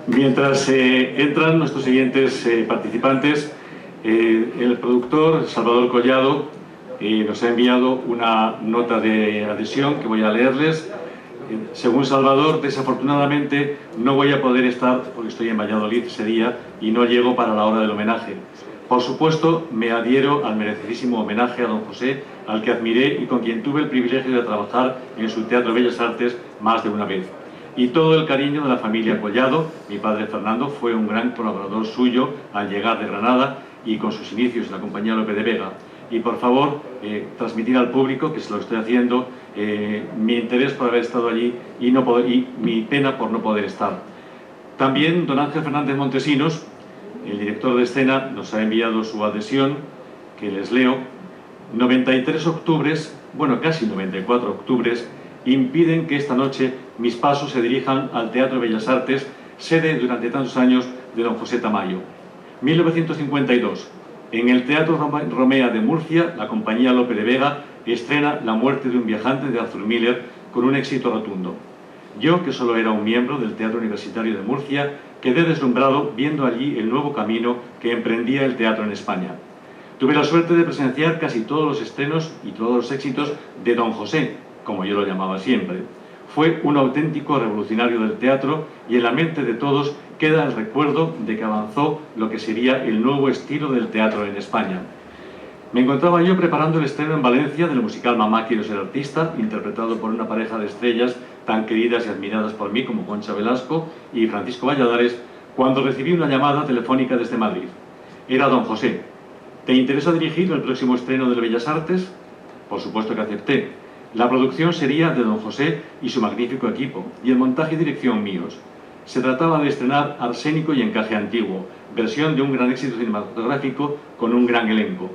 D: Mientras entran nuestros siguientes participantes, el productor Salvador Collado nos ha enviado una nota de adhesión que voy a leerles. Según Salvador, desafortunadamente no voy a poder estar porque estoy en Valladolid ese día y no llego para la hora del homenaje. Por supuesto, me adhiero al merecidísimo homenaje a don José, al que admiré y con quien tuve el privilegio de trabajar en su Teatro Bellas Artes más de una vez. Y todo el cariño de la familia Collado. Mi padre Fernando fue un gran colaborador suyo al llegar de Granada y con sus inicios en la compañía Lope de Vega. Y por favor, transmitir al público, que se lo estoy haciendo, mi interés por haber estado allí y mi pena por no poder estar. También don Ángel Fernández Montesinos, el director de escena, nos ha enviado su adhesión, que les leo. 93 octubres, bueno, casi 94 octubres, impiden que esta noche mis pasos se dirijan al Teatro Bellas Artes, sede durante tantos años de don José Tamayo. 1952. En el Teatro Romea de Murcia, la compañía Lope de Vega estrena La muerte de un viajante de Arthur Miller con un éxito rotundo. Yo, que solo era un miembro del Teatro Universitario de Murcia, quedé deslumbrado viendo allí el nuevo camino que emprendía el teatro en España. Tuve la suerte de presenciar casi todos los estrenos y todos los éxitos de don José, como yo lo llamaba siempre. Fue un auténtico revolucionario del teatro y en la mente de todos queda el recuerdo de que avanzó lo que sería el nuevo estilo del teatro en España. Me encontraba yo preparando el estreno en Valencia del musical Mamá quiero ser artista, interpretado por una pareja de estrellas tan queridas y admiradas por mí como Concha Velasco y Francisco Valladares, cuando recibí una llamada telefónica desde Madrid. Era don José. ¿Te interesa dirigir el próximo estreno de Bellas Artes? Por supuesto que acepté. La producción sería de don José y su magnífico equipo, y el montaje y dirección míos. Se trataba de estrenar Arsénico y Encaje Antiguo, versión de un gran éxito cinematográfico con un gran elenco.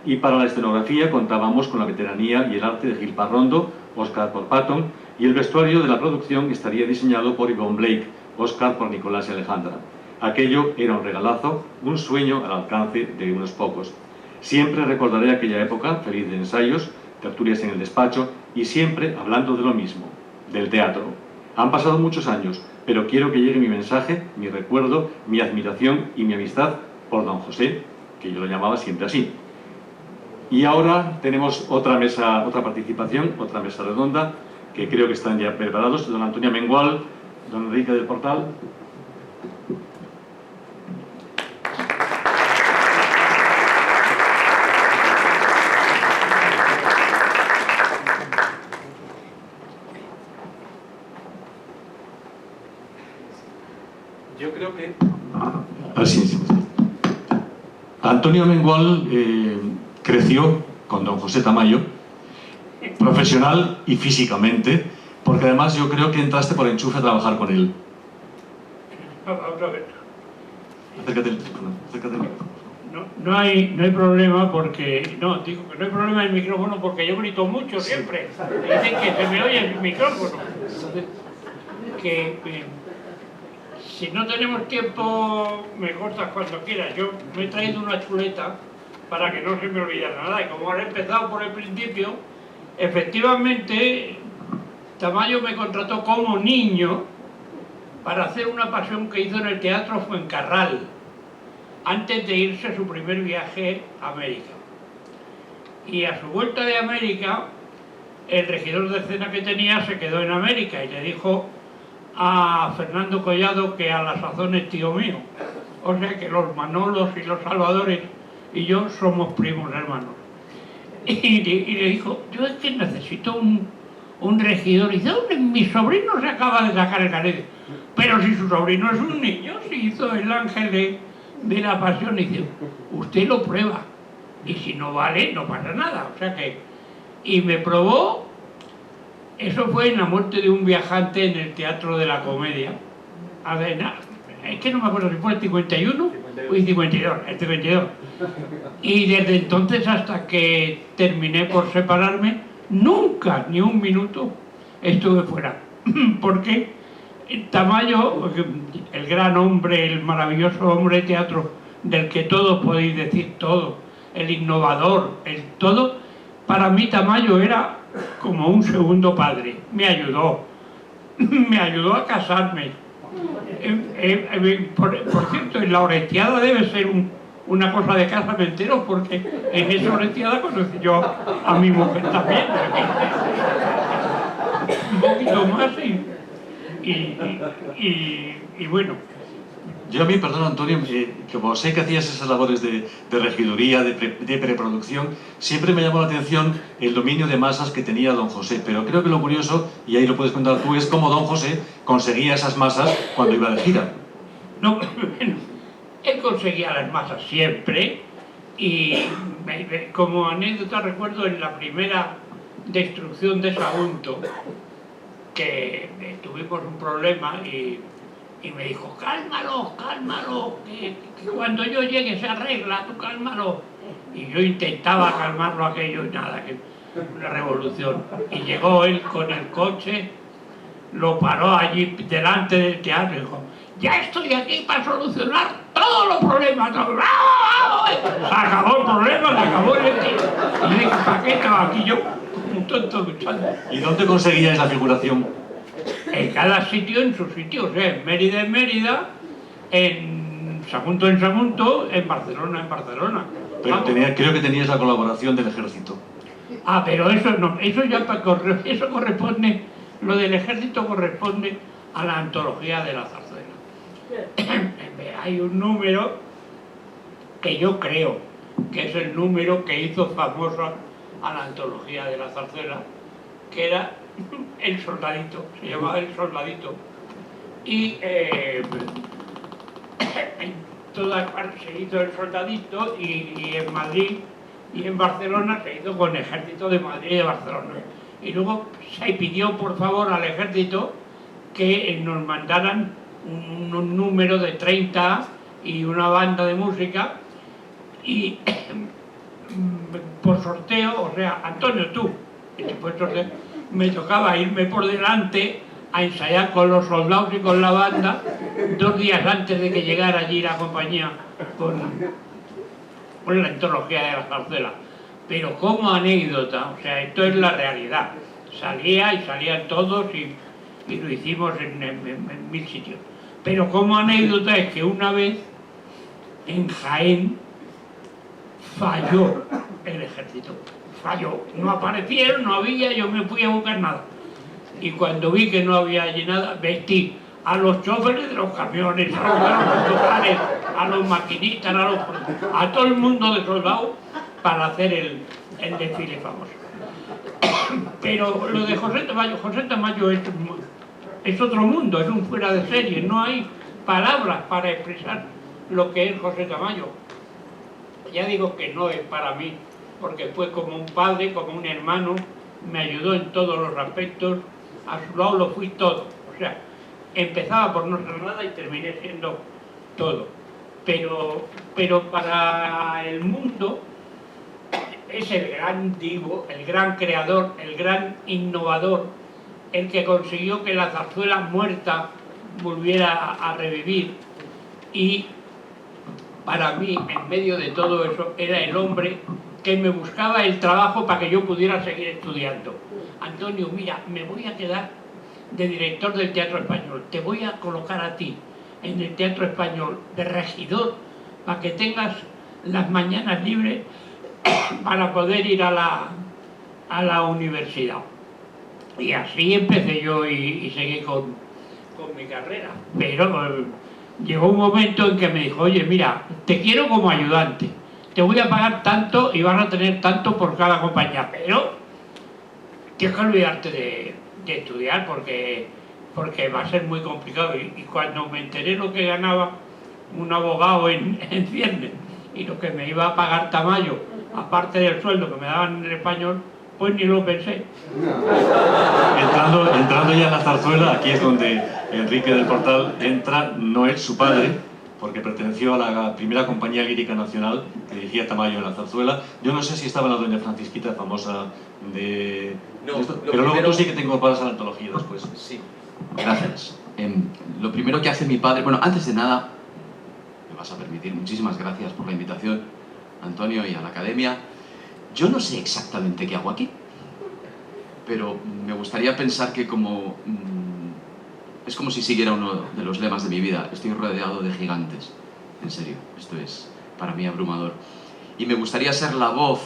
D: Y para la escenografía contábamos con la veteranía y el arte de Gil Parrondo, Oscar por Patton, y el vestuario de la producción estaría diseñado por Yvonne Blake, Oscar por Nicolás y Alejandra. Aquello era un regalazo, un sueño al alcance de unos pocos. Siempre recordaré aquella época, feliz de ensayos, tertulias en el despacho y siempre hablando de lo mismo, del teatro. Han pasado muchos años, pero quiero que llegue mi mensaje, mi recuerdo, mi admiración y mi amistad por don José, que yo lo llamaba siempre así. Y ahora tenemos otra mesa, otra participación, otra mesa redonda, que creo que están ya preparados. Don Antonio Mengual, don Enrique del Portal.
K: Yo creo que...
D: Así es. Antonio Mengual creció con don José Tamayo, profesional y físicamente, porque además yo creo que entraste por enchufe a trabajar con él.
A: Vamos a ver.
D: Acércate al micrófono, acércate al micrófono.
A: No hay problema porque... No, digo que no hay problema en el micrófono porque yo grito mucho siempre. Dicen que se me oye el micrófono. Entonces, si no tenemos tiempo, me cortas cuando quieras. Yo me he traído una chuleta para que no se me olvide nada. Y como ahora he empezado por el principio, efectivamente, Tamayo me contrató como niño para hacer una pasión que hizo en el Teatro Fuencarral, antes de irse a su primer viaje a América. Y a su vuelta de América, el regidor de escena que tenía se quedó en América y le dijo a Fernando Collado, que a la sazón es tío mío. O sea que los Manolos y los Salvadores y yo somos primos hermanos. Y le dijo, yo es que necesito un regidor. Y dice, mi sobrino se acaba de sacar el carnet. Pero si su sobrino es un niño, si hizo el ángel de la pasión, y dice, usted lo prueba. Y si no vale, no pasa nada. O sea que... Y me probó. Eso fue en La muerte de un viajante en el Teatro de la Comedia. Es que no me acuerdo si fue el 51 o el 52, el 52. Y desde entonces hasta que terminé por separarme, nunca, ni un minuto, estuve fuera. Porque Tamayo, el gran hombre, el maravilloso hombre de teatro, del que todos podéis decir todo, el innovador, el todo, para mí Tamayo era como un segundo padre. Me ayudó a casarme. Por cierto, en la Orestiada debe ser una cosa de casamentero, porque en esa Orestiada conocí yo a mi mujer también. Un poquito más y bueno.
D: Yo a mí, perdón Antonio, como sé que hacías esas labores de regiduría, de preproducción, siempre me llamó la atención el dominio de masas que tenía don José, pero creo que lo curioso, y ahí lo puedes contar tú, es cómo don José conseguía esas masas cuando iba de gira.
A: No, bueno, él conseguía las masas siempre, y como anécdota recuerdo en la primera destrucción de Sagunto, que tuvimos un problema y me dijo, cálmalo, que cuando yo llegue se arregla, tú cálmalo. Y yo intentaba calmarlo aquello y nada, que una revolución. Y llegó él con el coche, lo paró allí delante del teatro y dijo, ya estoy aquí para solucionar todos los problemas. Se acabó el problema, se acabó el tío. Y le dije, ¿para qué estaba aquí yo? Un tonto luchando.
D: ¿Y dónde conseguías la figuración?
A: En cada sitio, en sus sitios, en Mérida, en Sagunto, en Barcelona.
D: Pero creo que tenías la colaboración del ejército.
A: Pero eso no, eso corresponde, lo del ejército corresponde a la antología de la zarzuela. Hay un número que yo creo que es el número que hizo famosa a la antología de la zarzuela, que era El Soldadito, se llamaba El Soldadito. Y en todas partes se hizo El Soldadito y en Madrid y en Barcelona se hizo con el Ejército de Madrid y de Barcelona. Y luego se pidió por favor al ejército que nos mandaran un número de 30 y una banda de música, y
L: por sorteo, o sea, Antonio, tú, que te fue sorteo, me tocaba irme por delante a ensayar con los soldados y con la banda 2 días antes de que llegara allí la compañía con la antología de la zarzuela. Pero como anécdota, o sea, esto es la realidad. Salían todos y lo hicimos en 1000 sitios. Pero como anécdota es que una vez en Jaén falló el ejército. Falló. No aparecieron, no había, yo me fui a buscar nada. Y cuando vi que no había allí nada, vestí a los choferes de los camiones, a los conductores, a los maquinistas, a todo el mundo de soldados para hacer el desfile famoso. Pero lo de José Tamayo es otro mundo, es un fuera de serie, no hay palabras para expresar lo que es José Tamayo. Ya digo que no es para mí, porque fue como un padre, como un hermano, me ayudó en todos los aspectos, a su lado lo fui todo. O sea, empezaba por no ser nada y terminé siendo todo. Pero para el mundo es el gran divo, el gran creador, el gran innovador, el que consiguió que la zarzuela muerta volviera a revivir. Y para mí, en medio de todo eso, era el hombre que me buscaba el trabajo para que yo pudiera seguir estudiando. Antonio, mira, me voy a quedar de director del Teatro Español, te voy a colocar a ti en el Teatro Español de regidor para que tengas las mañanas libres para poder ir a la universidad. Y así empecé yo y seguí con mi carrera. Pero llegó un momento en que me dijo, oye, mira, te quiero como ayudante, te voy a pagar tanto y vas a tener tanto por cada compañía, pero tienes que olvidarte de estudiar porque va a ser muy complicado. Y cuando me enteré lo que ganaba un abogado en Ciernes y lo que me iba a pagar Tamayo, aparte del sueldo que me daban en el Español, pues ni lo pensé.
D: Entrando ya en la zarzuela, aquí es donde Enrique del Portal entra, no es su padre, porque perteneció a la primera compañía lírica nacional que dirigía Tamayo en la zarzuela. Yo no sé si estaba la doña Francisquita, famosa de esto, pero luego tú sí que te incorporas a la antología después.
M: Sí, gracias. Lo primero que hace mi padre, bueno, antes de nada, me vas a permitir, muchísimas gracias por la invitación, Antonio, y a la Academia. Yo no sé exactamente qué hago aquí, pero me gustaría pensar que es como si siguiera uno de los lemas de mi vida. Estoy rodeado de gigantes. En serio, esto es para mí abrumador. Y me gustaría ser la voz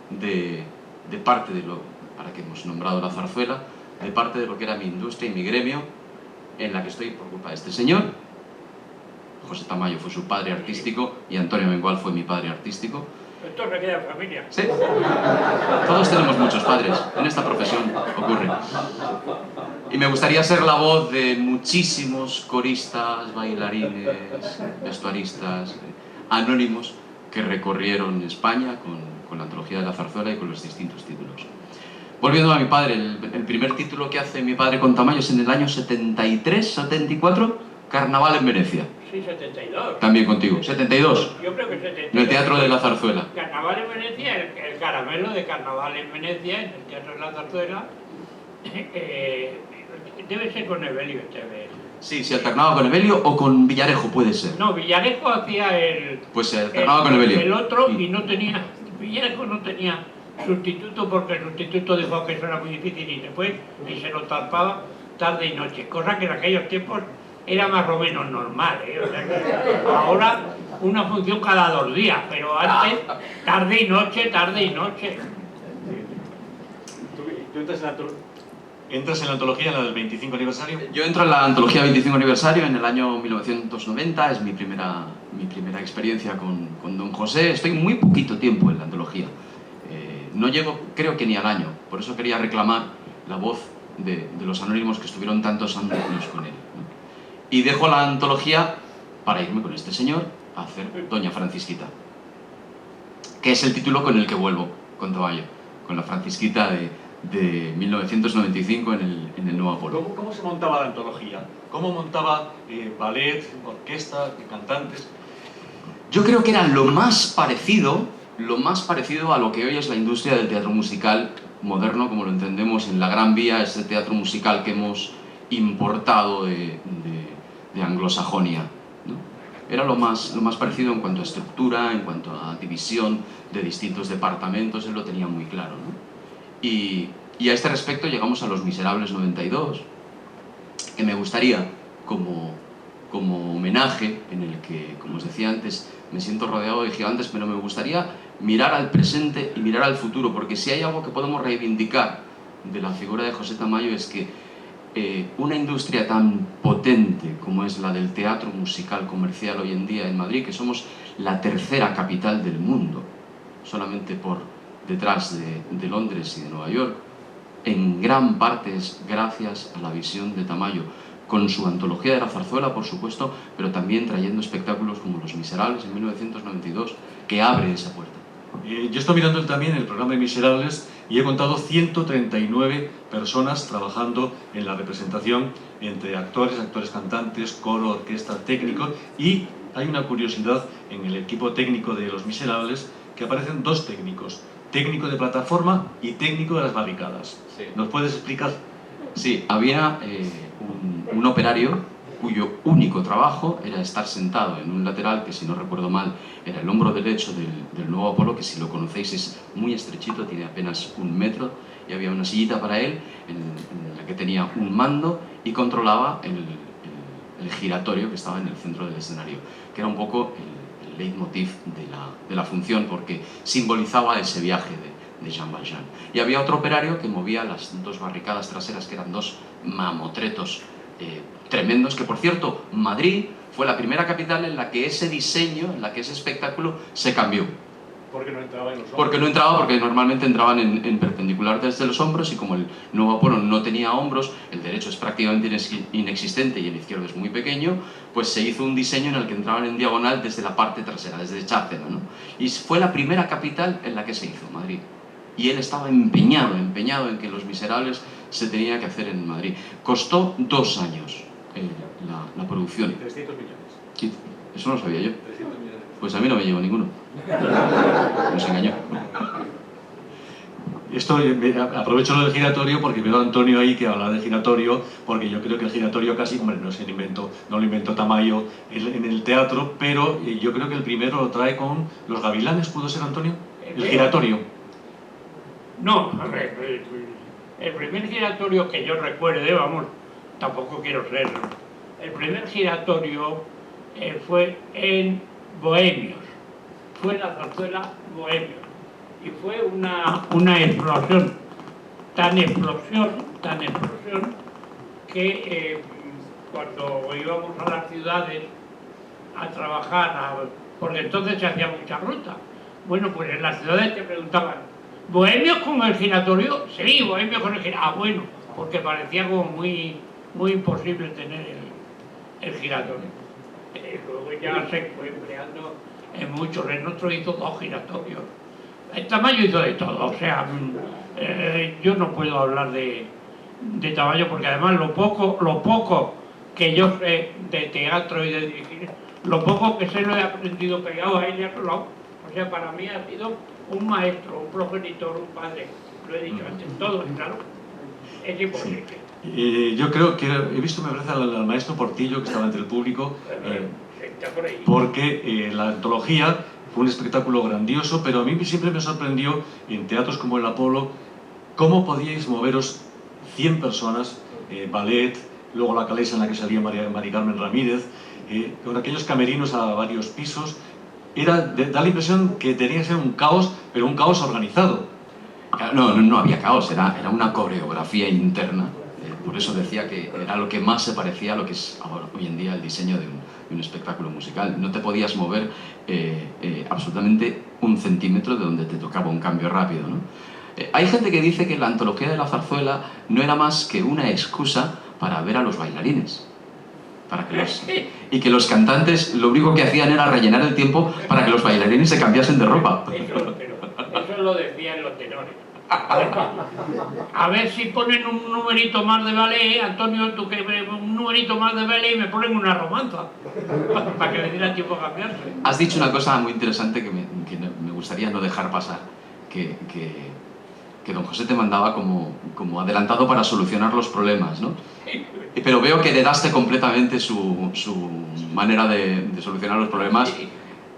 M: de parte de lo, para que hemos nombrado la zarzuela, de parte de lo que era mi industria y mi gremio, en la que estoy por culpa de este señor. José Tamayo fue su padre artístico y Antonio Mengual fue mi padre artístico.
L: Esto se queda en familia.
M: Sí. Todos tenemos muchos padres. En esta profesión ocurre. Y me gustaría ser la voz de muchísimos coristas, bailarines, vestuaristas, anónimos que recorrieron España con la antología de la zarzuela y con los distintos títulos. Volviendo a mi padre, el primer título que hace mi padre con Tamayo es en el año 73, 74, Carnaval en Venecia.
L: Sí, 72.
M: También contigo. 72.
L: Yo creo que 72.
M: En el Teatro de la Zarzuela.
L: Carnaval en Venecia, el caramelo de Carnaval en Venecia, en el Teatro de la Zarzuela, debe ser con Evelio este vez.
M: Sí, se alternaba con Evelio o con Villarejo, puede ser.
L: No, Villarejo hacía
M: pues se alternaba con Evelio.
L: El otro y no tenía, Villarejo no tenía sustituto porque el sustituto dijo que eso era muy difícil y se fue y se lo tapaba tarde y noche, cosa que en aquellos tiempos era más o menos normal, ¿eh? O sea que ahora una función cada 2 días, pero antes tarde y noche, tarde y noche.
D: ¿Tú entras en la antología en el 25 aniversario?
M: Yo entro en la antología 25 aniversario en el año 1990, es mi primera experiencia con Don José. Estoy muy poquito tiempo en la antología, no llego creo que ni al año, por eso quería reclamar la voz de los anónimos que estuvieron tantos años con él. Y dejo la antología para irme con este señor a hacer Doña Francisquita, que es el título con el que vuelvo con Tamayo, con la Francisquita de 1995 en el Nuevo Apolo.
D: ¿Cómo se montaba la antología? ¿Cómo montaba ballet, orquesta, cantantes?
M: Yo creo que era lo más parecido lo más parecido a lo que hoy es la industria del teatro musical moderno, como lo entendemos en la Gran Vía, ese teatro musical que hemos importado de anglosajonia, ¿no? Era lo más parecido en cuanto a estructura, en cuanto a división de distintos departamentos, él lo tenía muy claro, ¿no? Y a este respecto llegamos a Los Miserables 92, que me gustaría, como homenaje, en el que, como os decía antes, me siento rodeado de gigantes, pero me gustaría mirar al presente y mirar al futuro, porque si hay algo que podemos reivindicar de la figura de José Tamayo es que una industria tan potente como es la del teatro musical comercial hoy en día en Madrid, que somos la tercera capital del mundo, solamente por detrás de Londres y de Nueva York, en gran parte es gracias a la visión de Tamayo, con su antología de la zarzuela, por supuesto, pero también trayendo espectáculos como Los Miserables en 1992, que abre esa puerta.
D: Yo estoy mirando también el programa de Miserables y he contado 139 personas trabajando en la representación, entre actores, actores cantantes, coro, orquesta, técnicos, y hay una curiosidad en el equipo técnico de Los Miserables, que aparecen dos técnicos, técnico de plataforma y técnico de las barricadas.
M: Sí.
D: ¿Nos puedes explicar?
M: Sí, había un operario cuyo único trabajo era estar sentado en un lateral que, si no recuerdo mal, era el hombro derecho del nuevo Apolo, que si lo conocéis es muy estrechito, tiene apenas 1 metro, y había una sillita para él en la que tenía un mando y controlaba el giratorio que estaba en el centro del escenario, que era un poco el leitmotiv de la función, porque simbolizaba ese viaje de Jean Valjean. Y había otro operario que movía las 2 barricadas traseras, que eran 2 mamotretos tremendos, que por cierto, Madrid fue la primera capital en la que ese diseño, en la que ese espectáculo se cambió.
K: Porque no entraba en los hombros.
M: Porque no entraba, porque normalmente entraban en perpendicular desde los hombros, y como el nuevo Apolo no tenía hombros, el derecho es prácticamente inexistente y el izquierdo es muy pequeño, pues se hizo un diseño en el que entraban en diagonal desde la parte trasera, desde Chárcena, ¿no? Y fue la primera capital en la que se hizo, Madrid. Y él estaba empeñado en que Los Miserables se tenía que hacer en Madrid. Costó 2 años la producción.
K: 300 millones.
M: Sí, eso no lo sabía yo.
K: 300 millones.
M: Pues a mí no me llegó ninguno. Nos engañó.
D: Esto, aprovecho lo del giratorio porque veo a Antonio ahí que habla del giratorio, porque yo creo que el giratorio casi, hombre, no lo inventó Tamayo en el teatro, pero yo creo que el primero lo trae con Los Gavilanes, ¿pudo ser, Antonio? El giratorio.
L: No, a ver, el primer giratorio que yo recuerde, vamos, tampoco quiero ser. El primer giratorio fue en Bohemios, fue en la zarzuela Bohemios, y fue una explosión, tan explosión, que cuando íbamos a las ciudades a trabajar, porque entonces se hacía mucha ruta, bueno, pues en las ciudades te preguntaban, ¿Bohemios con el giratorio? Sí, Bohemios con el giratorio. Ah, bueno, porque parecía como muy imposible tener el giratorio. Luego ya se fue empleando en muchos. El nuestro hizo 2 giratorios. El Tamayo hizo de todo. O sea, yo no puedo hablar de Tamayo porque además lo poco que yo sé de teatro y de dirigir, lo poco que sé lo he aprendido pegado a él y a su lado. O sea, para mí ha sido un maestro, un progenitor, un padre. Lo he dicho antes, todo, claro. Es imposible.
D: Yo creo que he visto, me parece, al maestro Portillo, que estaba entre el público, porque la antología fue un espectáculo grandioso, pero a mí siempre me sorprendió en teatros como el Apolo cómo podíais moveros 100 personas, ballet, luego la calesa en la que salía Mari Carmen Ramírez, con aquellos camerinos a varios pisos. Da la impresión que tenía que ser un caos, pero un caos organizado.
M: No había caos, era una coreografía interna. Por eso decía que era lo que más se parecía a lo que es ahora, hoy en día, el diseño de un espectáculo musical. No te podías mover absolutamente 1 centímetro de donde te tocaba un cambio rápido, ¿no? Hay gente que dice que la antología de la zarzuela no era más que una excusa para ver a los bailarines. Y que los cantantes lo único que hacían era rellenar el tiempo para que los bailarines se cambiasen de ropa.
L: Eso lo decían los tenores. A ver si ponen un numerito más de ballet, Antonio, tú que un numerito más de ballet y me ponen una romanza para que le diera tiempo a cambiarse.
M: Has dicho una cosa muy interesante que me gustaría no dejar pasar que don José te mandaba como adelantado para solucionar los problemas, ¿no? Pero veo que heredaste completamente su manera de solucionar los problemas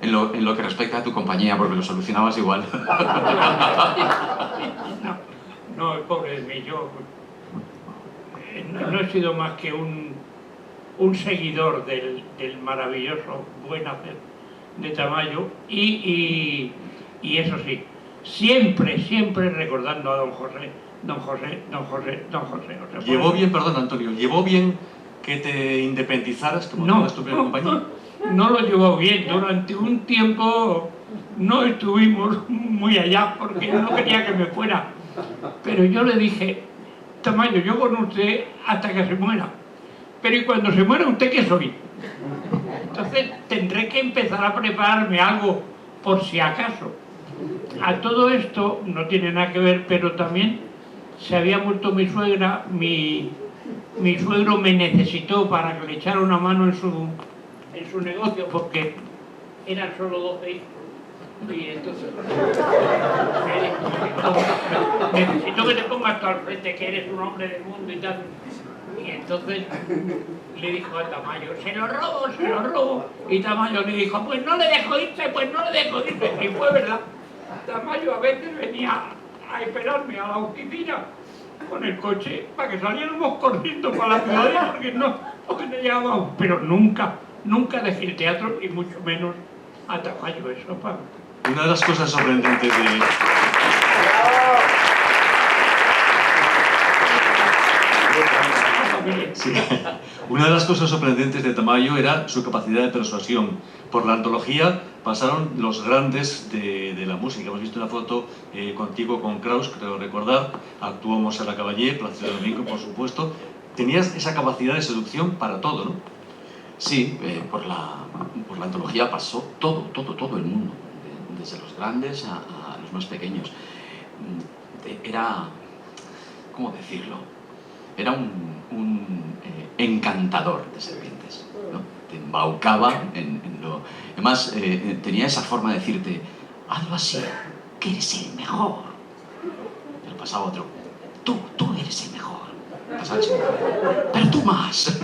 M: en lo que respecta a tu compañía, porque lo solucionabas igual.
L: No, pobre de mí, yo no he sido más que un seguidor del maravilloso buen hacer de Tamayo y eso sí, siempre recordando a don José. O sea,
D: ¿Llevó bien, perdón Antonio, llevó bien que te independizaras como toda tu primera compañía?
L: No lo llevó bien, durante un tiempo no estuvimos muy allá porque no quería que me fuera, pero yo le dije, Tamayo, yo con usted hasta que se muera, pero ¿y cuando se muera usted qué soy? Entonces tendré que empezar a prepararme algo por si acaso. A todo esto no tiene nada que ver, pero también se había muerto mi suegra, mi suegro me necesitó para que le echara una mano en su negocio porque eran solo 12 hijos y entonces necesito que te pongas tú al frente, que eres un hombre del mundo y tal. Y entonces le dijo a Tamayo, se lo robo. Y Tamayo le dijo, pues no le dejo irse. Y fue verdad. Tamayo a veces venía a esperarme a la oficina con el coche para que saliéramos corriendo para la ciudad porque no llegábamos. Pero nunca dejé el teatro y mucho menos a Tamayo, eso para...
D: Una de las cosas sorprendentes de... Sí. Una de las cosas sorprendentes de Tamayo era su capacidad de persuasión. Por la antología pasaron los grandes de la música. Hemos visto una foto contigo con Kraus, creo recordar. Actuó Montserrat Caballé, Plácido Domingo, por supuesto. Tenías esa capacidad de seducción para todo, ¿no?
M: Sí, por la antología pasó todo el mundo, desde los grandes a los más pequeños. Era, ¿cómo decirlo? Era un encantador de serpientes, ¿no? Te embaucaba en lo... Además, tenía esa forma de decirte, hazlo así, que eres el mejor. Pero pasaba otro, tú eres el mejor. Pasaba el segundo, pero tú más.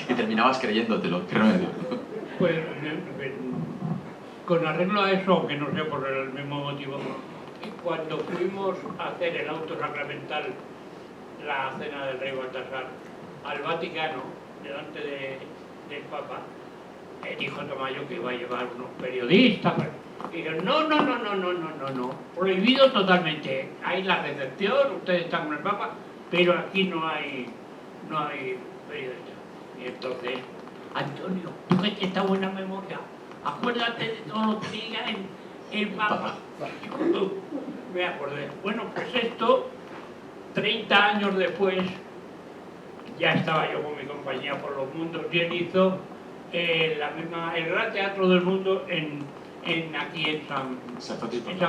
M: Y terminabas creyéndotelo, qué remedio.
L: Pues, con arreglo a eso, aunque no sea por el mismo motivo, cuando fuimos a hacer el auto sacramental, la cena del rey Baltasar, al Vaticano, delante del Papa, dijo Tamayo que iba a llevar unos periodistas. Y dijeron, no, prohibido totalmente. Hay la recepción, ustedes están con el Papa, pero aquí no hay periodistas. Y entonces, Antonio, tú que tienes esta buena memoria, acuérdate de todo lo que diga el Papa. Me acordé. Bueno, pues esto, 30 años después, ya estaba yo con mi compañía por los mundos y él hizo el Gran Teatro del Mundo aquí en San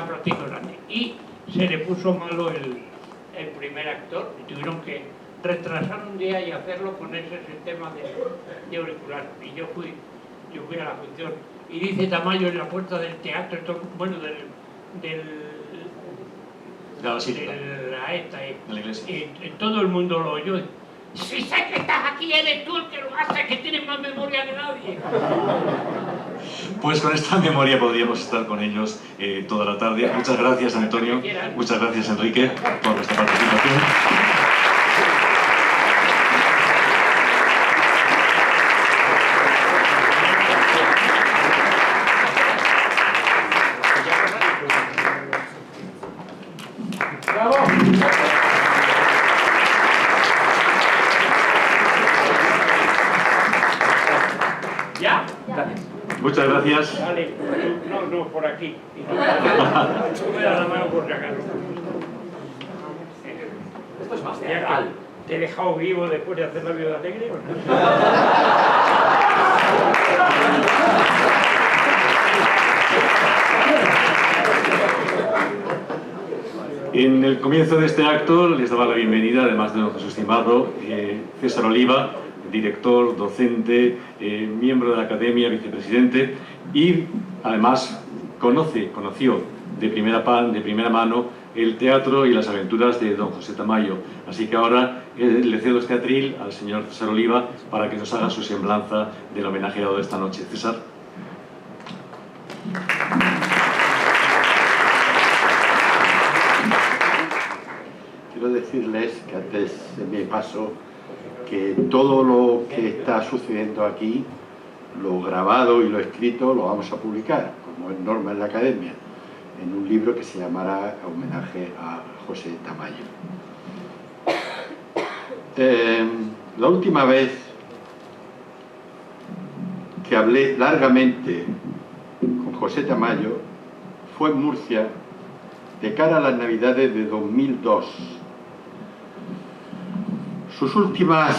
L: Francisco Grande. Y se le puso malo el primer actor y tuvieron que retrasar un día y hacerlo con ese sistema de auricular. Y yo fui a la función y dice Tamayo en la puerta del teatro,
D: la iglesia.
L: Y todo el mundo lo oyó. Si sé que estás aquí, eres tú el que lo hace, que tienes más memoria que nadie.
D: Pues con esta memoria podríamos estar con ellos toda la tarde. Muchas gracias, Antonio. Muchas gracias, Enrique, por vuestra participación. Muchas gracias.
L: Dale, no, por aquí. Tú me das la mano por si acaso.
M: Esto es más
L: teatral. ¿Te he dejado vivo después de hacer la Viuda Alegre?
D: En el comienzo de este acto les daba la bienvenida, además de don Jesús Cimarro, César Oliva, director, docente, miembro de la Academia, vicepresidente y además conoció de primera mano el teatro y las aventuras de don José Tamayo. Así que ahora le cedo este atril al señor César Oliva para que nos haga su semblanza del homenaje dado esta noche. César.
B: Quiero decirles que antes de mi paso, que todo lo que está sucediendo aquí, lo grabado y lo escrito, lo vamos a publicar, como es norma en la Academia, en un libro que se llamará Homenaje a José Tamayo. La última vez que hablé largamente con José Tamayo fue en Murcia, de cara a las Navidades de 2002. Sus últimas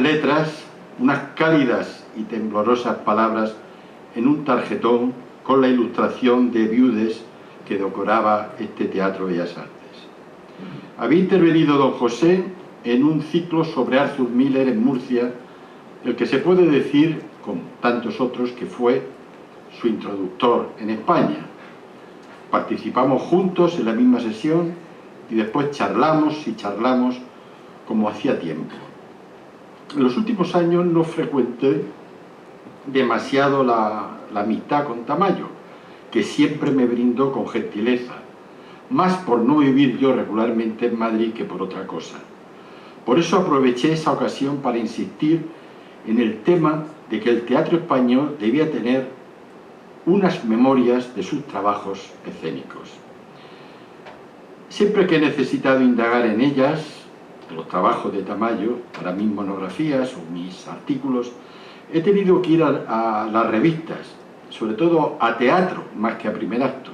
B: letras, unas cálidas y temblorosas palabras en un tarjetón con la ilustración de viudes que decoraba este Teatro Bellas Artes. Había intervenido don José en un ciclo sobre Arthur Miller en Murcia, el que se puede decir, con tantos otros, que fue su introductor en España. Participamos juntos en la misma sesión y después charlamos y charlamos como hacía tiempo. En los últimos años no frecuenté demasiado la amistad con Tamayo, que siempre me brindó con gentileza, más por no vivir yo regularmente en Madrid que por otra cosa. Por eso aproveché esa ocasión para insistir en el tema de que el teatro español debía tener unas memorias de sus trabajos escénicos. Siempre que he necesitado indagar en ellas, en los trabajos de Tamayo, para mis monografías o mis artículos, he tenido que ir a las revistas, sobre todo a teatro más que a primer acto,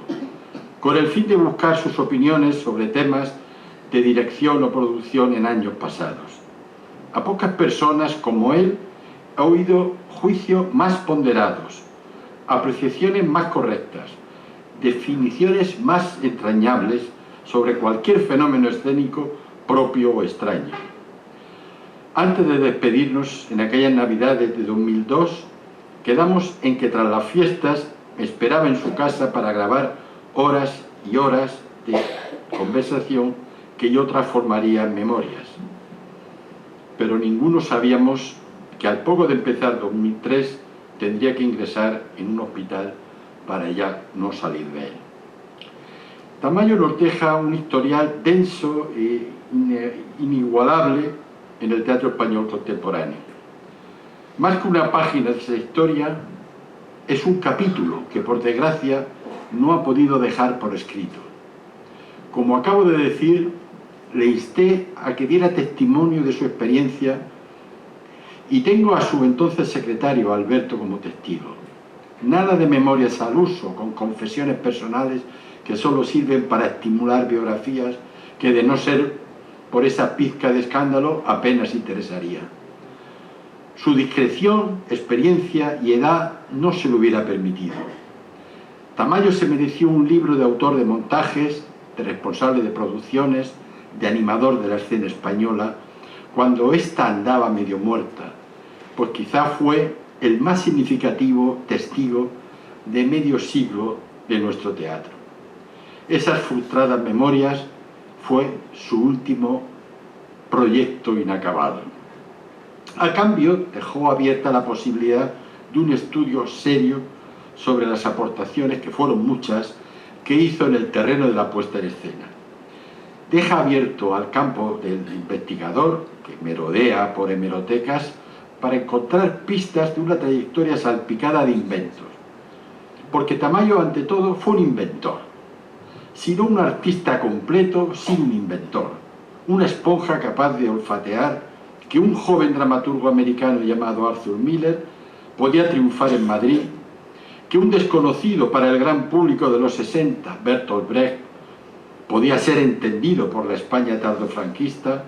B: con el fin de buscar sus opiniones sobre temas de dirección o producción en años pasados. A pocas personas como él he oído juicios más ponderados, apreciaciones más correctas, definiciones más entrañables sobre cualquier fenómeno escénico propio o extraño. Antes de despedirnos, en aquellas Navidades de 2002, quedamos en que tras las fiestas me esperaba en su casa para grabar horas y horas de conversación que yo transformaría en memorias. Pero ninguno sabíamos que al poco de empezar 2003 tendría que ingresar en un hospital para ya no salir de él. Tamayo nos deja un historial denso e inigualable en el teatro español contemporáneo. Más que una página de esa historia, es un capítulo que, por desgracia, no ha podido dejar por escrito. Como acabo de decir, le insté a que diera testimonio de su experiencia y tengo a su entonces secretario, Alberto, como testigo. Nada de memorias al uso, con confesiones personales que solo sirven para estimular biografías que, de no ser por esa pizca de escándalo, apenas interesaría. Su discreción, experiencia y edad no se lo hubiera permitido. Tamayo se mereció un libro de autor de montajes, de responsable de producciones, de animador de la escena española, cuando ésta andaba medio muerta, pues quizá fue el más significativo testigo de medio siglo de nuestro teatro. Esas frustradas memorias fue su último proyecto inacabado. A cambio, dejó abierta la posibilidad de un estudio serio sobre las aportaciones, que fueron muchas, que hizo en el terreno de la puesta en escena. Deja abierto al campo del investigador, que merodea por hemerotecas, para encontrar pistas de una trayectoria salpicada de inventos. Porque Tamayo, ante todo, fue un inventor. Sino un artista completo sin un inventor. Una esponja capaz de olfatear que un joven dramaturgo americano llamado Arthur Miller podía triunfar en Madrid, que un desconocido para el gran público de los 60, Bertolt Brecht, podía ser entendido por la España tardofranquista,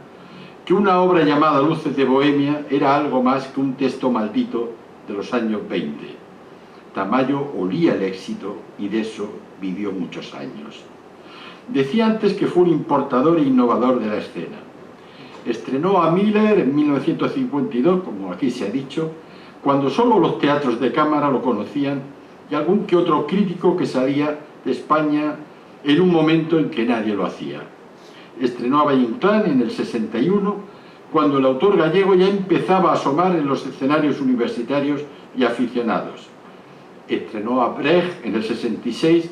B: que una obra llamada Luces de Bohemia era algo más que un texto maldito de los años 20. Tamayo olía el éxito y de eso vivió muchos años. Decía antes que fue un importador e innovador de la escena. Estrenó a Miller en 1952, como aquí se ha dicho, cuando solo los teatros de cámara lo conocían y algún que otro crítico que salía de España en un momento en que nadie lo hacía. Estrenó a Valle Inclán en el 61, cuando el autor gallego ya empezaba a asomar en los escenarios universitarios y aficionados. Estrenó a Brecht en el 66,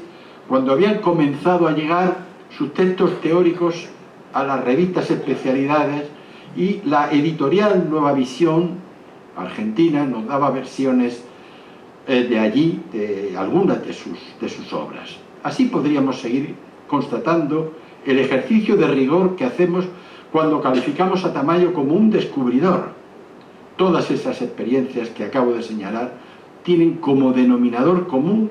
B: cuando habían comenzado a llegar sus textos teóricos a las revistas especialidades y la editorial Nueva Visión argentina nos daba versiones de allí, de algunas de sus obras. Así podríamos seguir constatando el ejercicio de rigor que hacemos cuando calificamos a Tamayo como un descubridor. Todas esas experiencias que acabo de señalar tienen como denominador común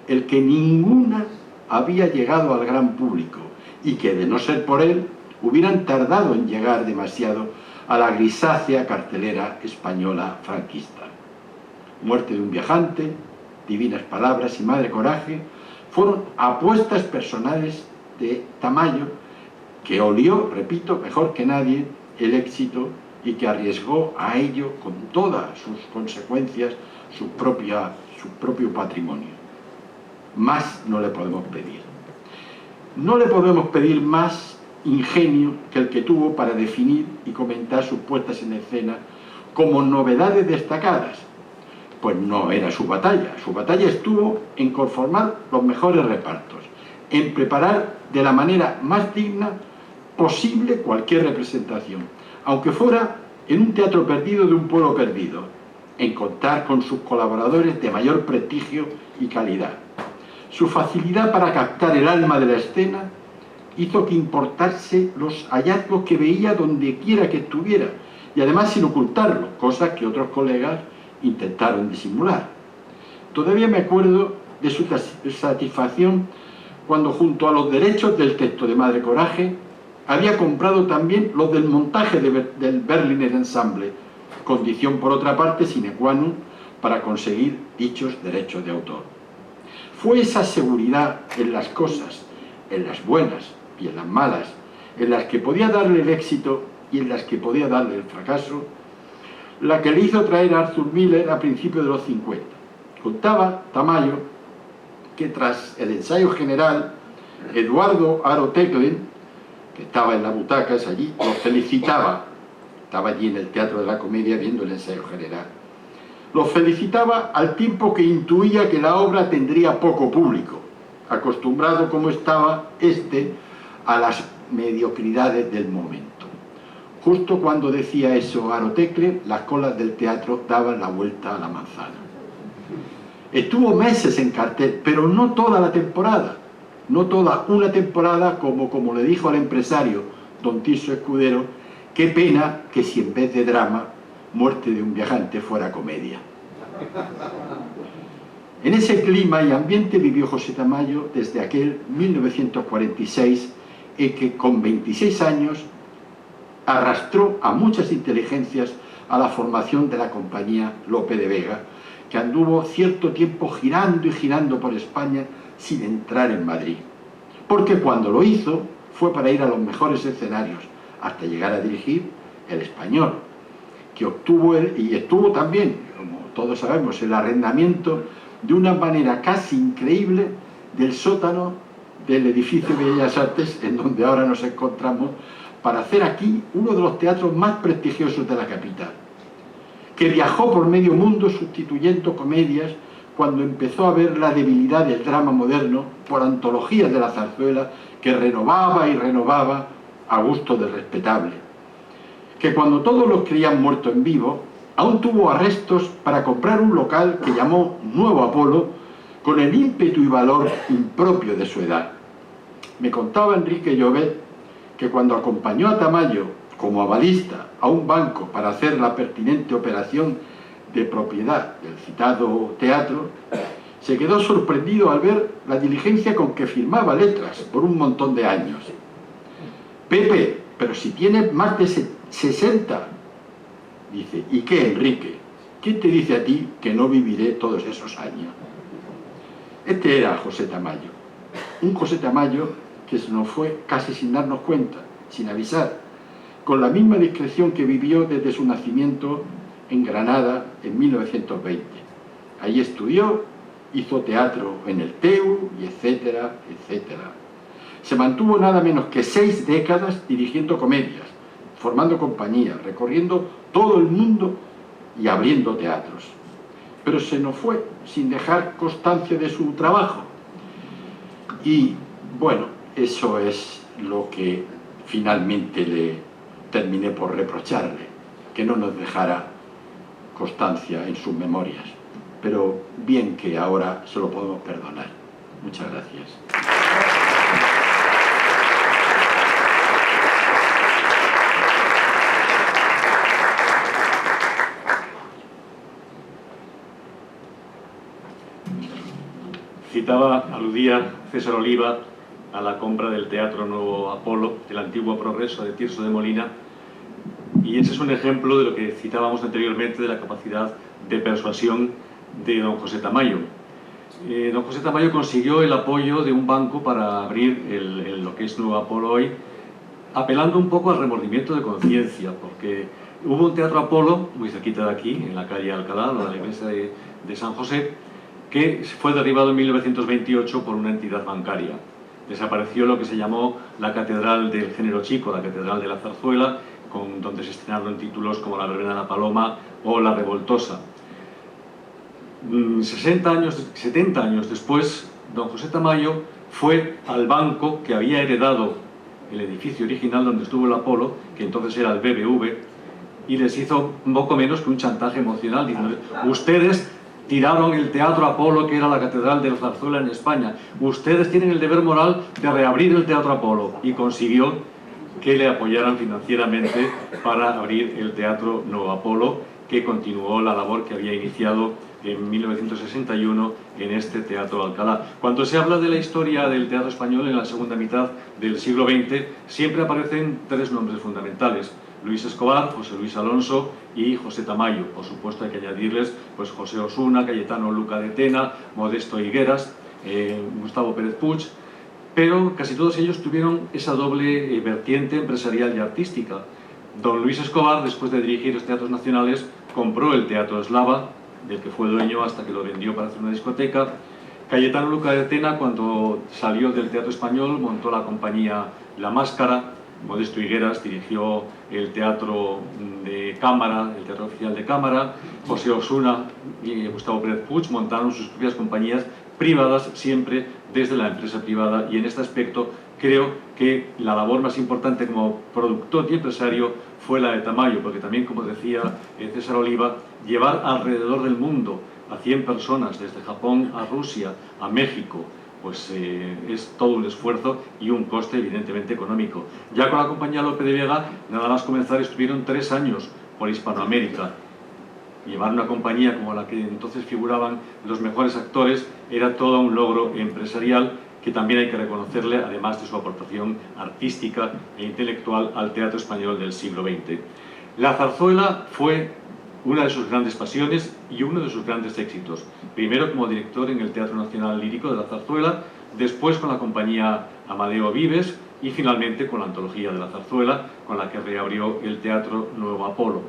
B: el que ninguna había llegado al gran público y que, de no ser por él, hubieran tardado en llegar demasiado a la grisácea cartelera española franquista. Muerte de un viajante, Divinas palabras y Madre coraje fueron apuestas personales de Tamayo, que olió, repito, mejor que nadie el éxito y que arriesgó a ello con todas sus consecuencias su propio patrimonio. Más no le podemos pedir. No le podemos pedir más ingenio que el que tuvo para definir y comentar sus puestas en escena como novedades destacadas. Pues no era su batalla estuvo en conformar los mejores repartos, en preparar de la manera más digna posible cualquier representación, aunque fuera en un teatro perdido de un pueblo perdido, en contar con sus colaboradores de mayor prestigio y calidad. Su facilidad para captar el alma de la escena hizo que importase los hallazgos que veía donde quiera que estuviera, y además sin ocultarlo, cosa que otros colegas intentaron disimular. Todavía me acuerdo de su satisfacción cuando, junto a los derechos del texto de Madre Coraje, había comprado también los del montaje del Berliner Ensemble, condición por otra parte sine qua non para conseguir dichos derechos de autor. Fue esa seguridad en las cosas, en las buenas y en las malas, en las que podía darle el éxito y en las que podía darle el fracaso, la que le hizo traer a Arthur Miller a principios de los 50. Contaba Tamayo que tras el ensayo general, Eduardo Aro Teclen, que estaba en las butacas allí, los felicitaba. Estaba allí en el Teatro de la Comedia viendo el ensayo general. Los felicitaba al tiempo que intuía que la obra tendría poco público, acostumbrado como estaba a las mediocridades del momento. Justo cuando decía eso Aro Teclen, las colas del teatro daban la vuelta a la manzana. Estuvo meses en cartel, pero no toda la temporada. No toda una temporada, como le dijo al empresario don Tirso Escudero, qué pena que si en vez de drama, Muerte de un viajante fuera comedia. En ese clima y ambiente vivió José Tamayo desde aquel 1946, en que con 26 años arrastró a muchas inteligencias a la formación de la compañía Lope de Vega, que anduvo cierto tiempo girando y girando por España sin entrar en Madrid. Porque cuando lo hizo fue para ir a los mejores escenarios, hasta llegar a dirigir El Español, que obtuvo y estuvo también, como todos sabemos, el arrendamiento de una manera casi increíble del sótano del edificio de Bellas Artes, en donde ahora nos encontramos, para hacer aquí uno de los teatros más prestigiosos de la capital, que viajó por medio mundo sustituyendo comedias cuando empezó a ver la debilidad del drama moderno por antologías de la zarzuela que renovaba y renovaba a gusto del respetable, que cuando todos los creían muerto en vivo, aún tuvo arrestos para comprar un local que llamó Nuevo Apolo, con el ímpetu y valor impropio de su edad. Me contaba Enrique Llobet que cuando acompañó a Tamayo como avalista a un banco para hacer la pertinente operación de propiedad del citado teatro, se quedó sorprendido al ver la diligencia con que firmaba letras por un montón de años. Pepe, pero si tienes más de 60, dice, ¿y qué, Enrique? ¿Quién te dice a ti que no viviré todos esos años? Este era José Tamayo, un José Tamayo que se nos fue casi sin darnos cuenta, sin avisar, con la misma discreción que vivió desde su nacimiento en Granada en 1920. Allí estudió hizo teatro en el TEU, y etcétera, etcétera. Se mantuvo nada menos que 6 décadas dirigiendo comedias, formando compañías, recorriendo todo el mundo y abriendo teatros. Pero se nos fue sin dejar constancia de su trabajo. Y bueno, eso es lo que finalmente le terminé por reprocharle, que no nos dejara constancia en sus memorias. Pero bien que ahora se lo podemos perdonar. Muchas gracias.
D: Aludía César Oliva a la compra del Teatro Nuevo Apolo, del antiguo Progreso de Tirso de Molina, y ese es un ejemplo de lo que citábamos anteriormente de la capacidad de persuasión de don José Tamayo. Don José Tamayo consiguió el apoyo de un banco para abrir lo que es Nuevo Apolo hoy, apelando un poco al remordimiento de conciencia, porque hubo un Teatro Apolo muy cerquita de aquí, en la calle Alcalá, la iglesia de San José, que fue derribado en 1928 por una entidad bancaria. Desapareció lo que se llamó la Catedral del Género Chico, la Catedral de la Zarzuela, donde se estrenaron títulos como La Verbena de la Paloma o La Revoltosa. 70 años después, don José Tamayo fue al banco que había heredado el edificio original donde estuvo el Apolo, que entonces era el BBV, y les hizo un poco menos que un chantaje emocional, diciendo: ustedes tiraron el Teatro Apolo, que era la catedral de la zarzuela en España. Ustedes tienen el deber moral de reabrir el Teatro Apolo. Y consiguió que le apoyaran financieramente para abrir el Teatro Nuevo Apolo, que continuó la labor que había iniciado en 1961 en este Teatro Alcalá. Cuando se habla de la historia del teatro español en la segunda mitad del siglo XX, siempre aparecen 3 nombres fundamentales: Luis Escobar, José Luis Alonso y José Tamayo. Por supuesto hay que añadirles pues José Osuna, Cayetano Luca de Tena, Modesto Higueras, Gustavo Pérez Puig, pero casi todos ellos tuvieron esa doble vertiente empresarial y artística. Don Luis Escobar, después de dirigir los teatros nacionales, compró el Teatro Eslava, del que fue dueño hasta que lo vendió para hacer una discoteca. Cayetano Luca de Tena, cuando salió del Teatro Español, montó la compañía La Máscara. Modesto Higueras dirigió el Teatro de Cámara, el Teatro Oficial de Cámara. José Osuna y Gustavo Pérez Puig montaron sus propias compañías privadas, siempre desde la empresa privada, y en este aspecto creo que la labor más importante como productor y empresario fue la de Tamayo, porque también, como decía César Oliva, llevar alrededor del mundo a 100 personas, desde Japón a Rusia, a México, pues es todo un esfuerzo y un coste evidentemente económico. Ya con la compañía López de Vega, nada más comenzar, estuvieron 3 años por Hispanoamérica. Llevar una compañía como la que entonces figuraban los mejores actores era todo un logro empresarial que también hay que reconocerle, además de su aportación artística e intelectual al teatro español del siglo XX. La zarzuela fue una de sus grandes pasiones y uno de sus grandes éxitos. Primero como director en el Teatro Nacional Lírico de la Zarzuela, después con la compañía Amadeo Vives y finalmente con la Antología de la Zarzuela, con la que reabrió el Teatro Nuevo Apolo.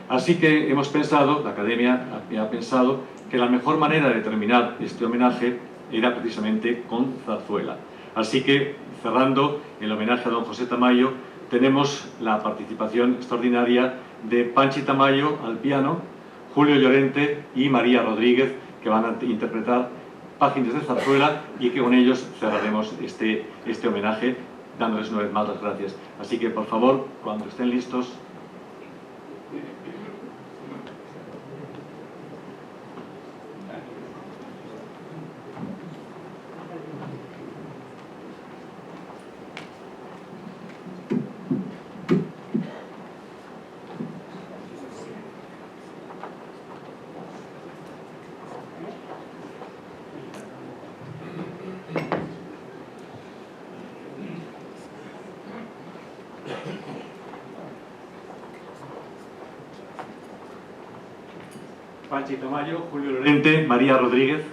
D: Así que hemos pensado, la Academia ha pensado, que la mejor manera de terminar este homenaje era precisamente con zarzuela. Así que, cerrando el homenaje a don José Tamayo, tenemos la participación extraordinaria de Panchi Tamayo al piano, Julio Llorente y María Rodríguez, que van a interpretar páginas de zarzuela, y que con ellos cerraremos este homenaje, dándoles una vez más las gracias. Así que, por favor, cuando estén listos... Panchi Tamayo, Julio Llorente, María Rodríguez.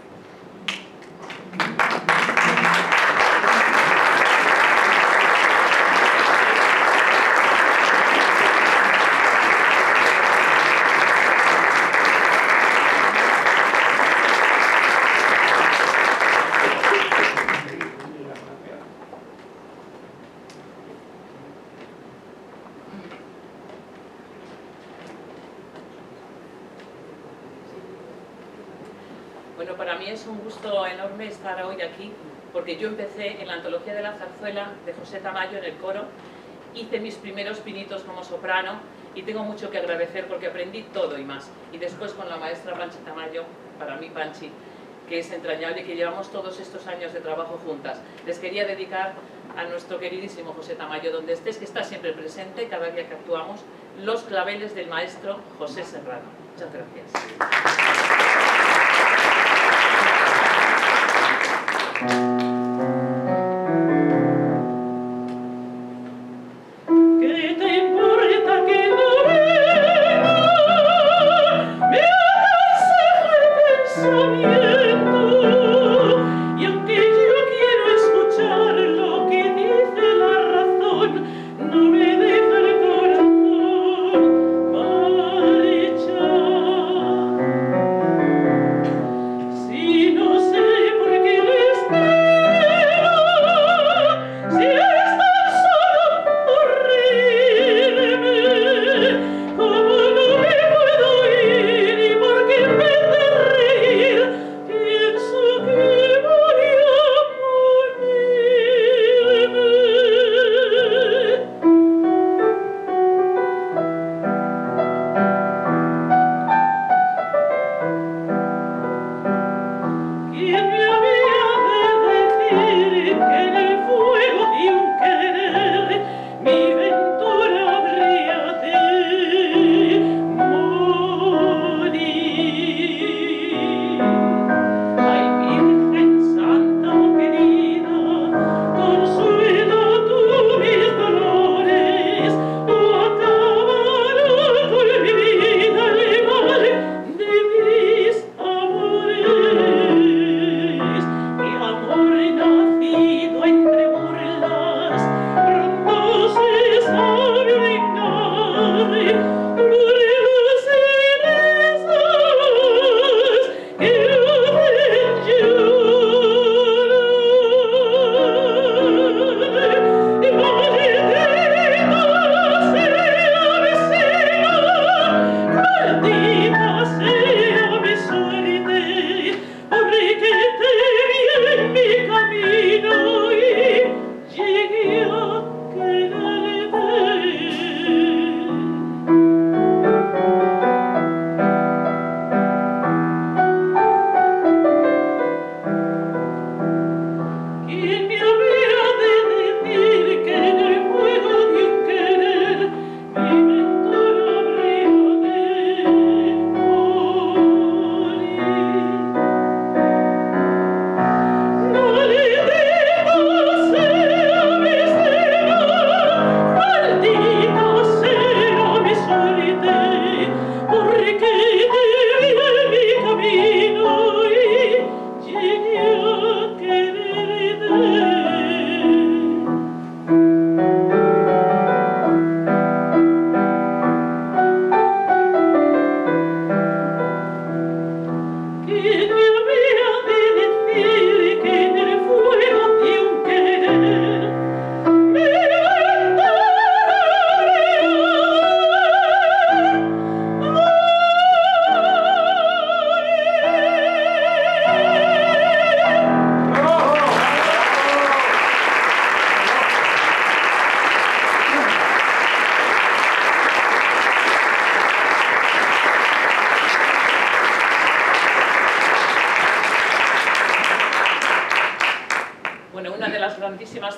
N: Bueno, para mí es un gusto enorme estar hoy aquí, porque yo empecé en la antología de la zarzuela de José Tamayo en el coro, hice mis primeros pinitos como soprano y tengo mucho que agradecer porque aprendí todo y más. Y después con la maestra Panchi Tamayo, para mí Panchi, que es entrañable y que llevamos todos estos años de trabajo juntas. Les quería dedicar a nuestro queridísimo José Tamayo, donde estés, que está siempre presente cada día que actuamos, los claveles del maestro José Serrano. Muchas gracias.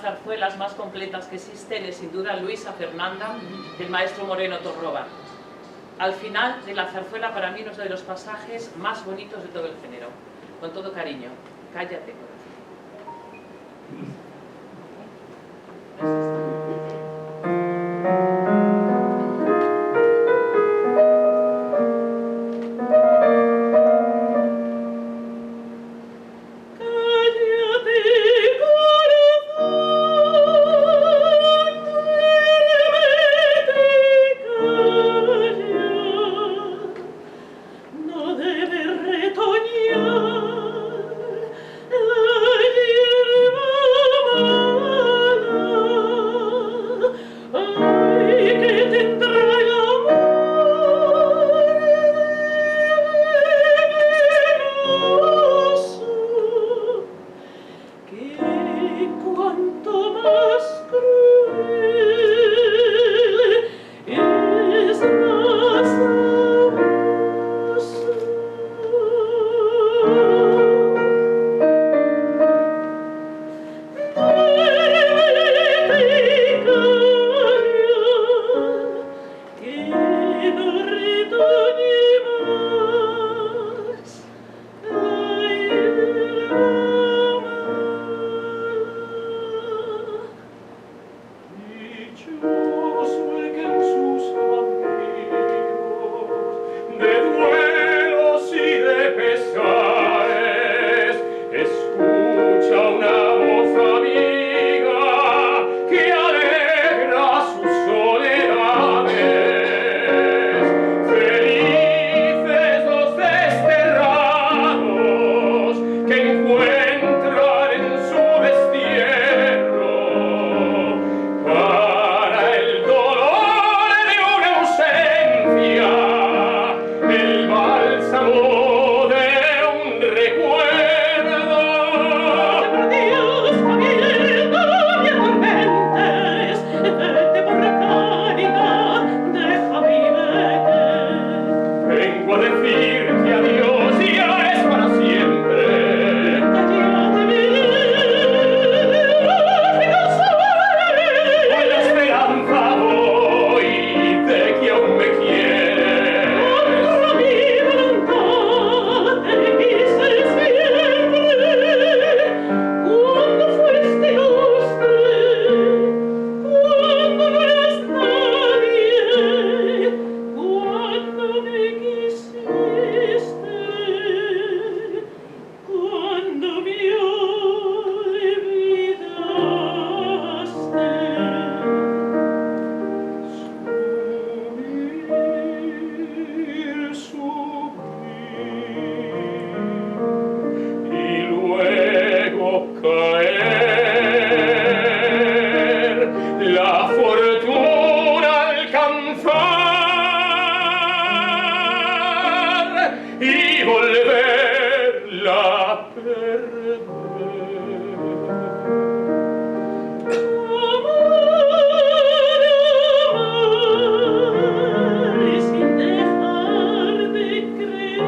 N: Zarzuelas más completas que existen es sin duda Luisa Fernanda del maestro Moreno Torroba. Al final de la zarzuela, para mí, uno de los pasajes más bonitos de todo el género. Con todo cariño, cállate,
O: no debe retoñar vengo a decirte adiós, ya es para siempre. Con la esperanza voy de que aún me quieres. Contra mi voluntad te quise siempre. Cuando fuiste ilustre, cuando no eras nadie, cuando me quisiste, cuando me olvidaste. Subir, subir y luego caer, la fortuna alcanzar y volverla a perder. Amar y sin dejar de creer.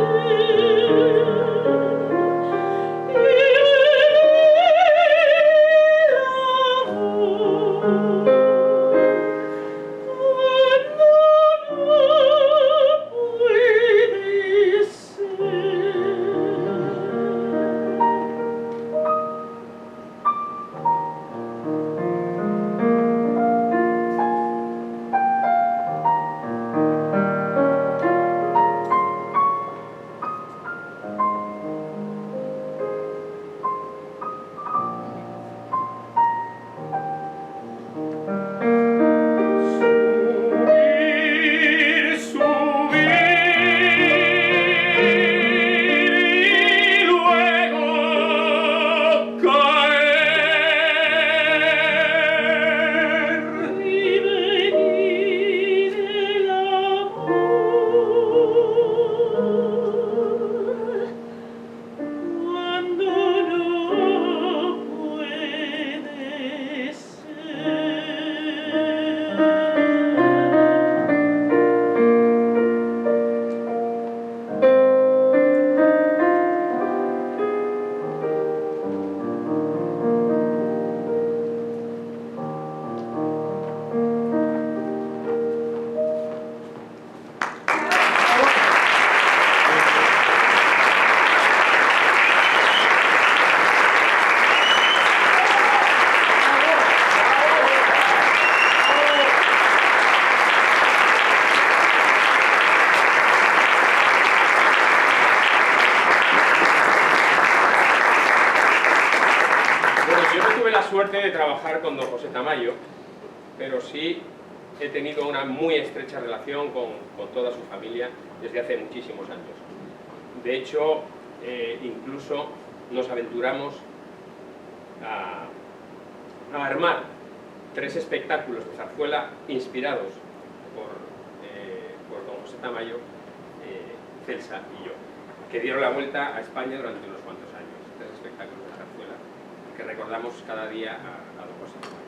O: Subir, subir y luego caer y venir el amor cuando no puede ser. Bueno, yo no tuve la suerte de trabajar con don José Tamayo, pero sí he tenido una muy estrecha relación con toda su familia desde hace muchísimos años. De hecho, incluso nos aventuramos a armar 3 espectáculos de zarzuela inspirados por don José Tamayo, Celsa y yo, que dieron la vuelta a España durante unos cuantos años. 3 espectáculos de zarzuela que recordamos cada día a don José Tamayo.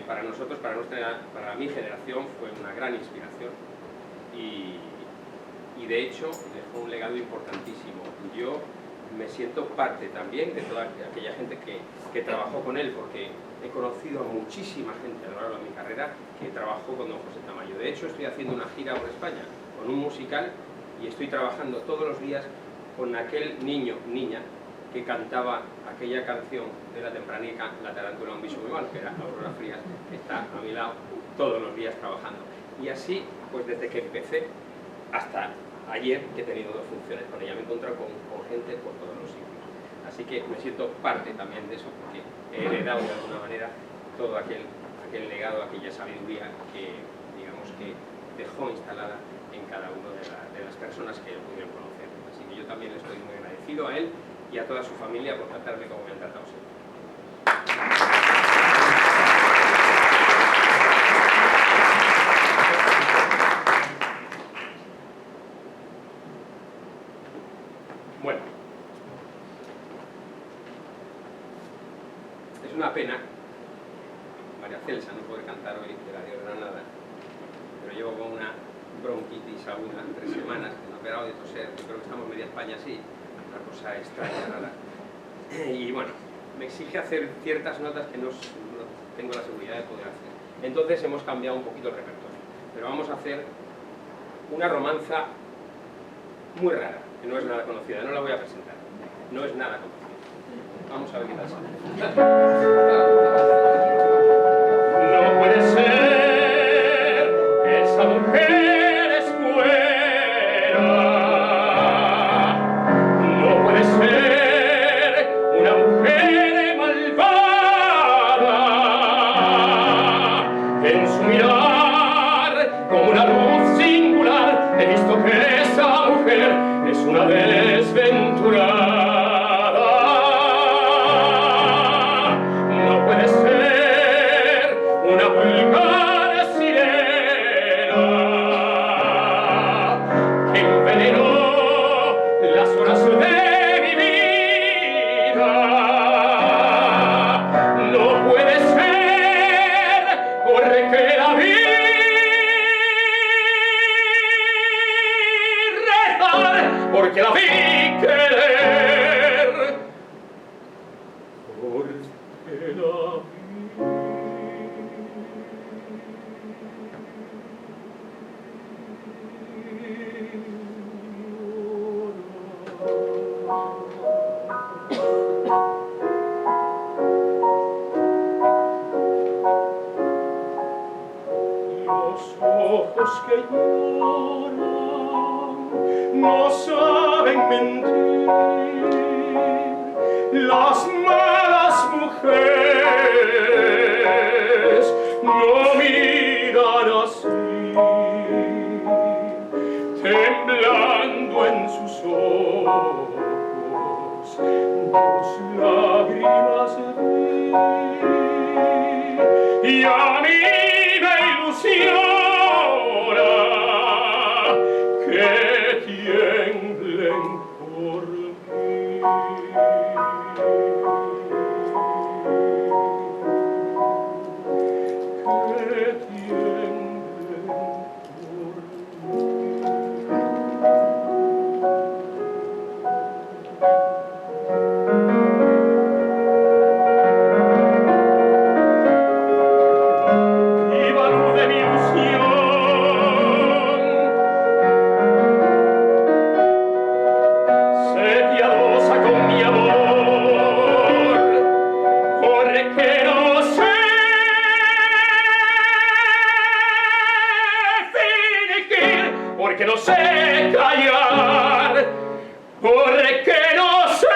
O: Para nosotros, para mi generación, fue una gran inspiración y de hecho dejó un legado importantísimo. Yo me siento parte también de toda aquella gente que trabajó con él, porque he conocido a muchísima gente a lo largo de mi carrera que trabajó con don José Tamayo. De hecho, estoy haciendo una gira por España con un musical y estoy trabajando todos los días con aquel niño, niña, que cantaba aquella canción de la tempranica, La tarántula un bicho muy malo, que era Aurora Frías, que está a mi lado todos los días trabajando. Y así, pues desde que empecé hasta ayer, que he tenido 2 funciones con ella, me he encontrado con gente por todos los sitios. Así que me siento parte también de eso, porque he heredado de alguna manera todo aquel legado, aquella sabiduría que, digamos, que dejó instalada en cada una de las personas que lo pudieron conocer. Así que yo también le estoy muy agradecido a él y a toda su familia por tratarme como me han tratado siempre. Bueno, es una pena, María Celsa no puede cantar hoy de la Dios Granada, pero llevo con una bronquitis aguda en 3 semanas, que me he operado de toser. Yo creo que estamos media España así, una cosa extraña, rara. Y bueno, me exige hacer ciertas notas que no tengo la seguridad de poder hacer. Entonces hemos cambiado un poquito el repertorio. Pero vamos a hacer una romanza muy rara, que no es nada conocida, no la voy a presentar. No es nada conocida. Vamos a ver qué tal sale.
P: No puede ser que esa mujer es buena. No puede ser una mujer malvada. En su mirar, como una luz singular, he visto que esa mujer es una desventurada. No puede ser una vulgar sirena que envenenó las horas de mi vida. No puede ser, corre que la vi rezar, porque la vi querer, porque la vi. Los ojos que lloran no saben mentir, las malas mujeres no miran así, temblando en sus ojos 2 lágrimas vi, y a mí me ilusiona que tiemblen por mí. Que tiemblen por viva luz de mi ilusión, sé piadosa con mi amor, corre que no sé fingir, porque no sé callar, corre que no sé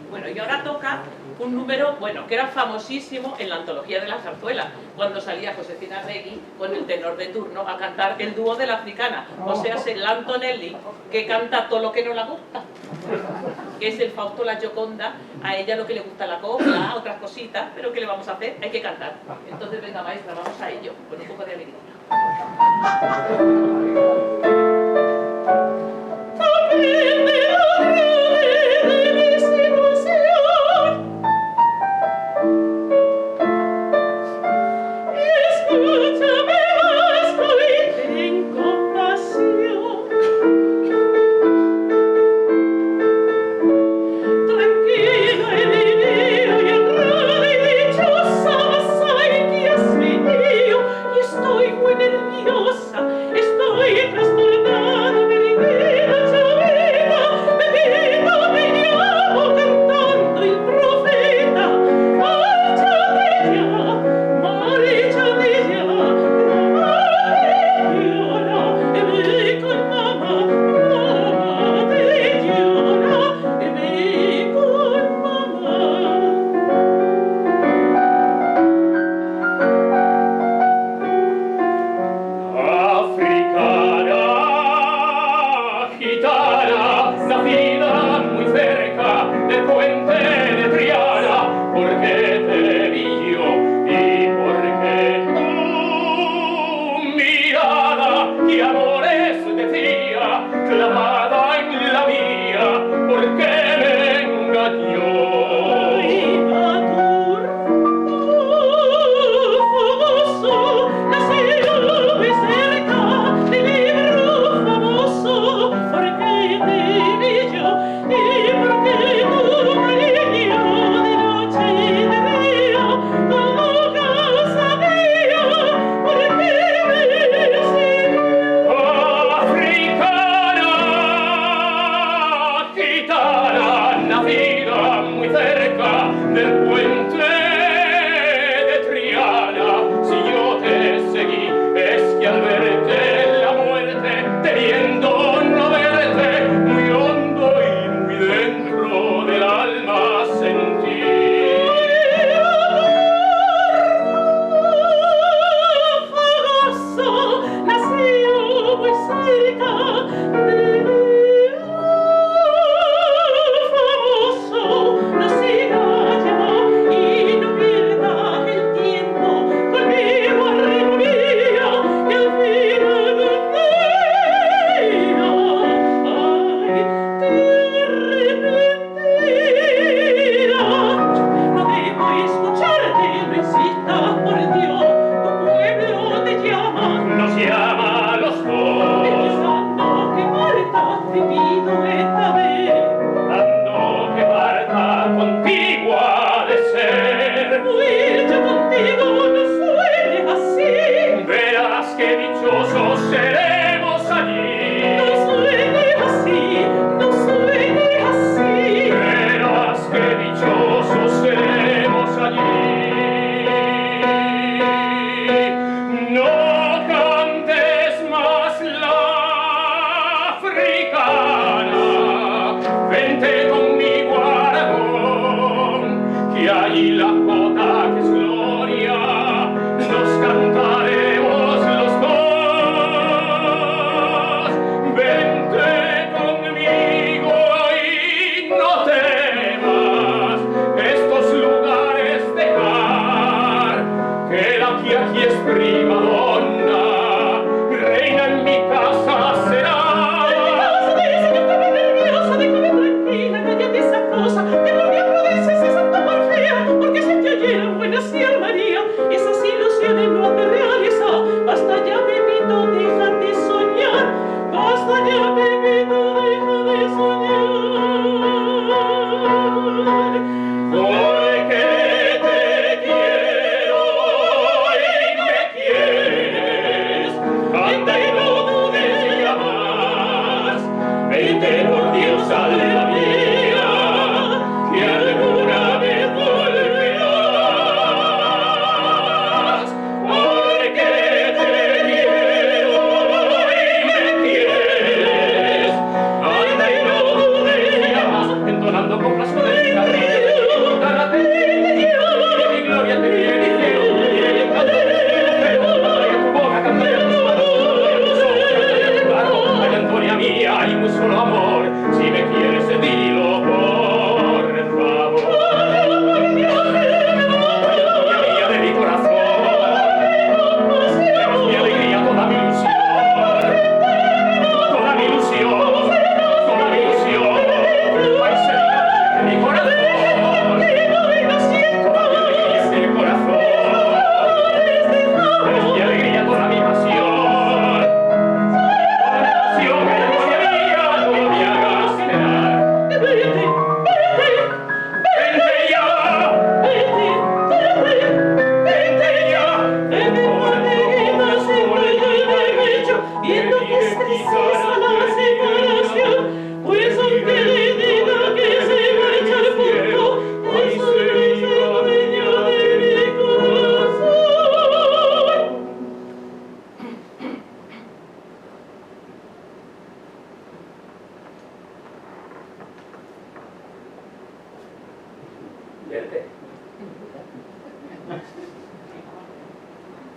N: Bueno, y ahora toca un número, bueno, que era famosísimo en la antología de la zarzuela, cuando salía Josefina Regui con el tenor de turno a cantar el dúo de la africana, o sea, es el Antonelli, que canta todo lo que no le gusta, que es el Fausto la Gioconda. A ella lo que le gusta la copla, otras cositas, pero ¿qué le vamos a hacer? Hay que cantar. Entonces, venga, maestra, vamos a ello, con un poco de alegría.
P: Escúchame más, y ten compasión. Tranquila he vivido y honrada y dichosa, mas ay que has venido y estoy muy nerviosa, estoy trastornada, mi vida, chavita.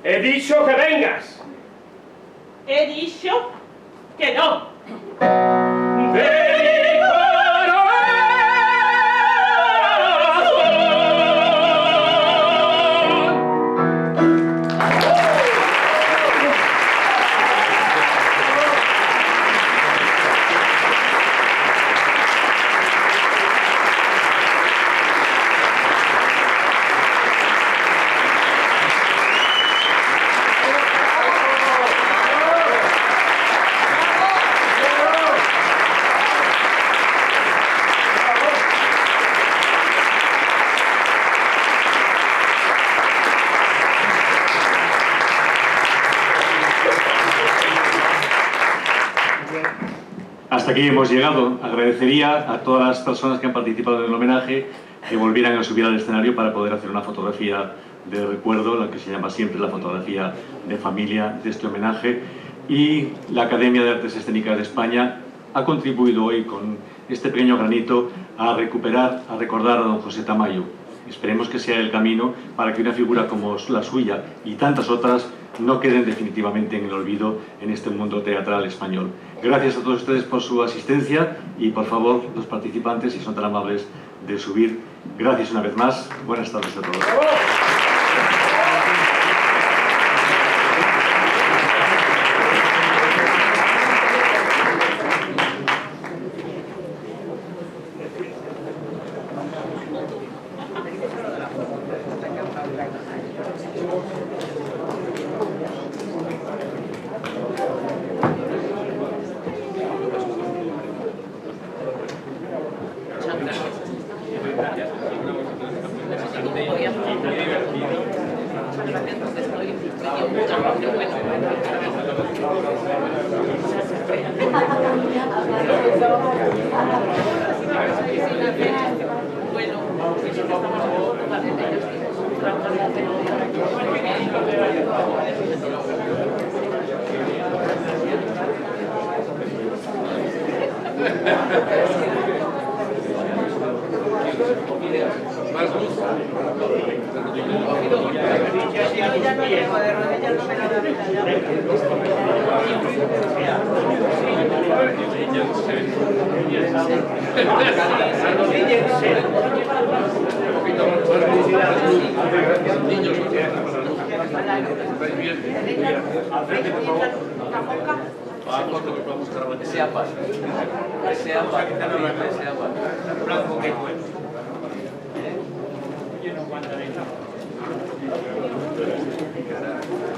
O: He dicho que vengas.
N: He dicho que no.
D: Hasta aquí hemos llegado. Agradecería a todas las personas que han participado en el homenaje que volvieran a subir al escenario para poder hacer una fotografía de recuerdo, la que se llama siempre la fotografía de familia de este homenaje. Y la Academia de Artes Escénicas de España ha contribuido hoy con este pequeño granito a recuperar, a recordar a don José Tamayo. Esperemos que sea el camino para que una figura como la suya y tantas otras no queden definitivamente en el olvido en este mundo teatral español. Gracias a todos ustedes por su asistencia y, por favor, los participantes, si son tan amables de subir. Gracias una vez más. Buenas tardes a todos.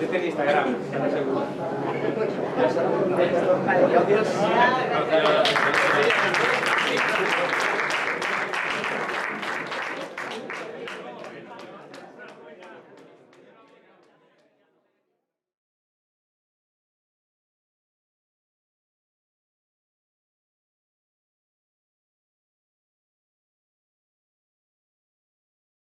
O: Este Instagram, seguro.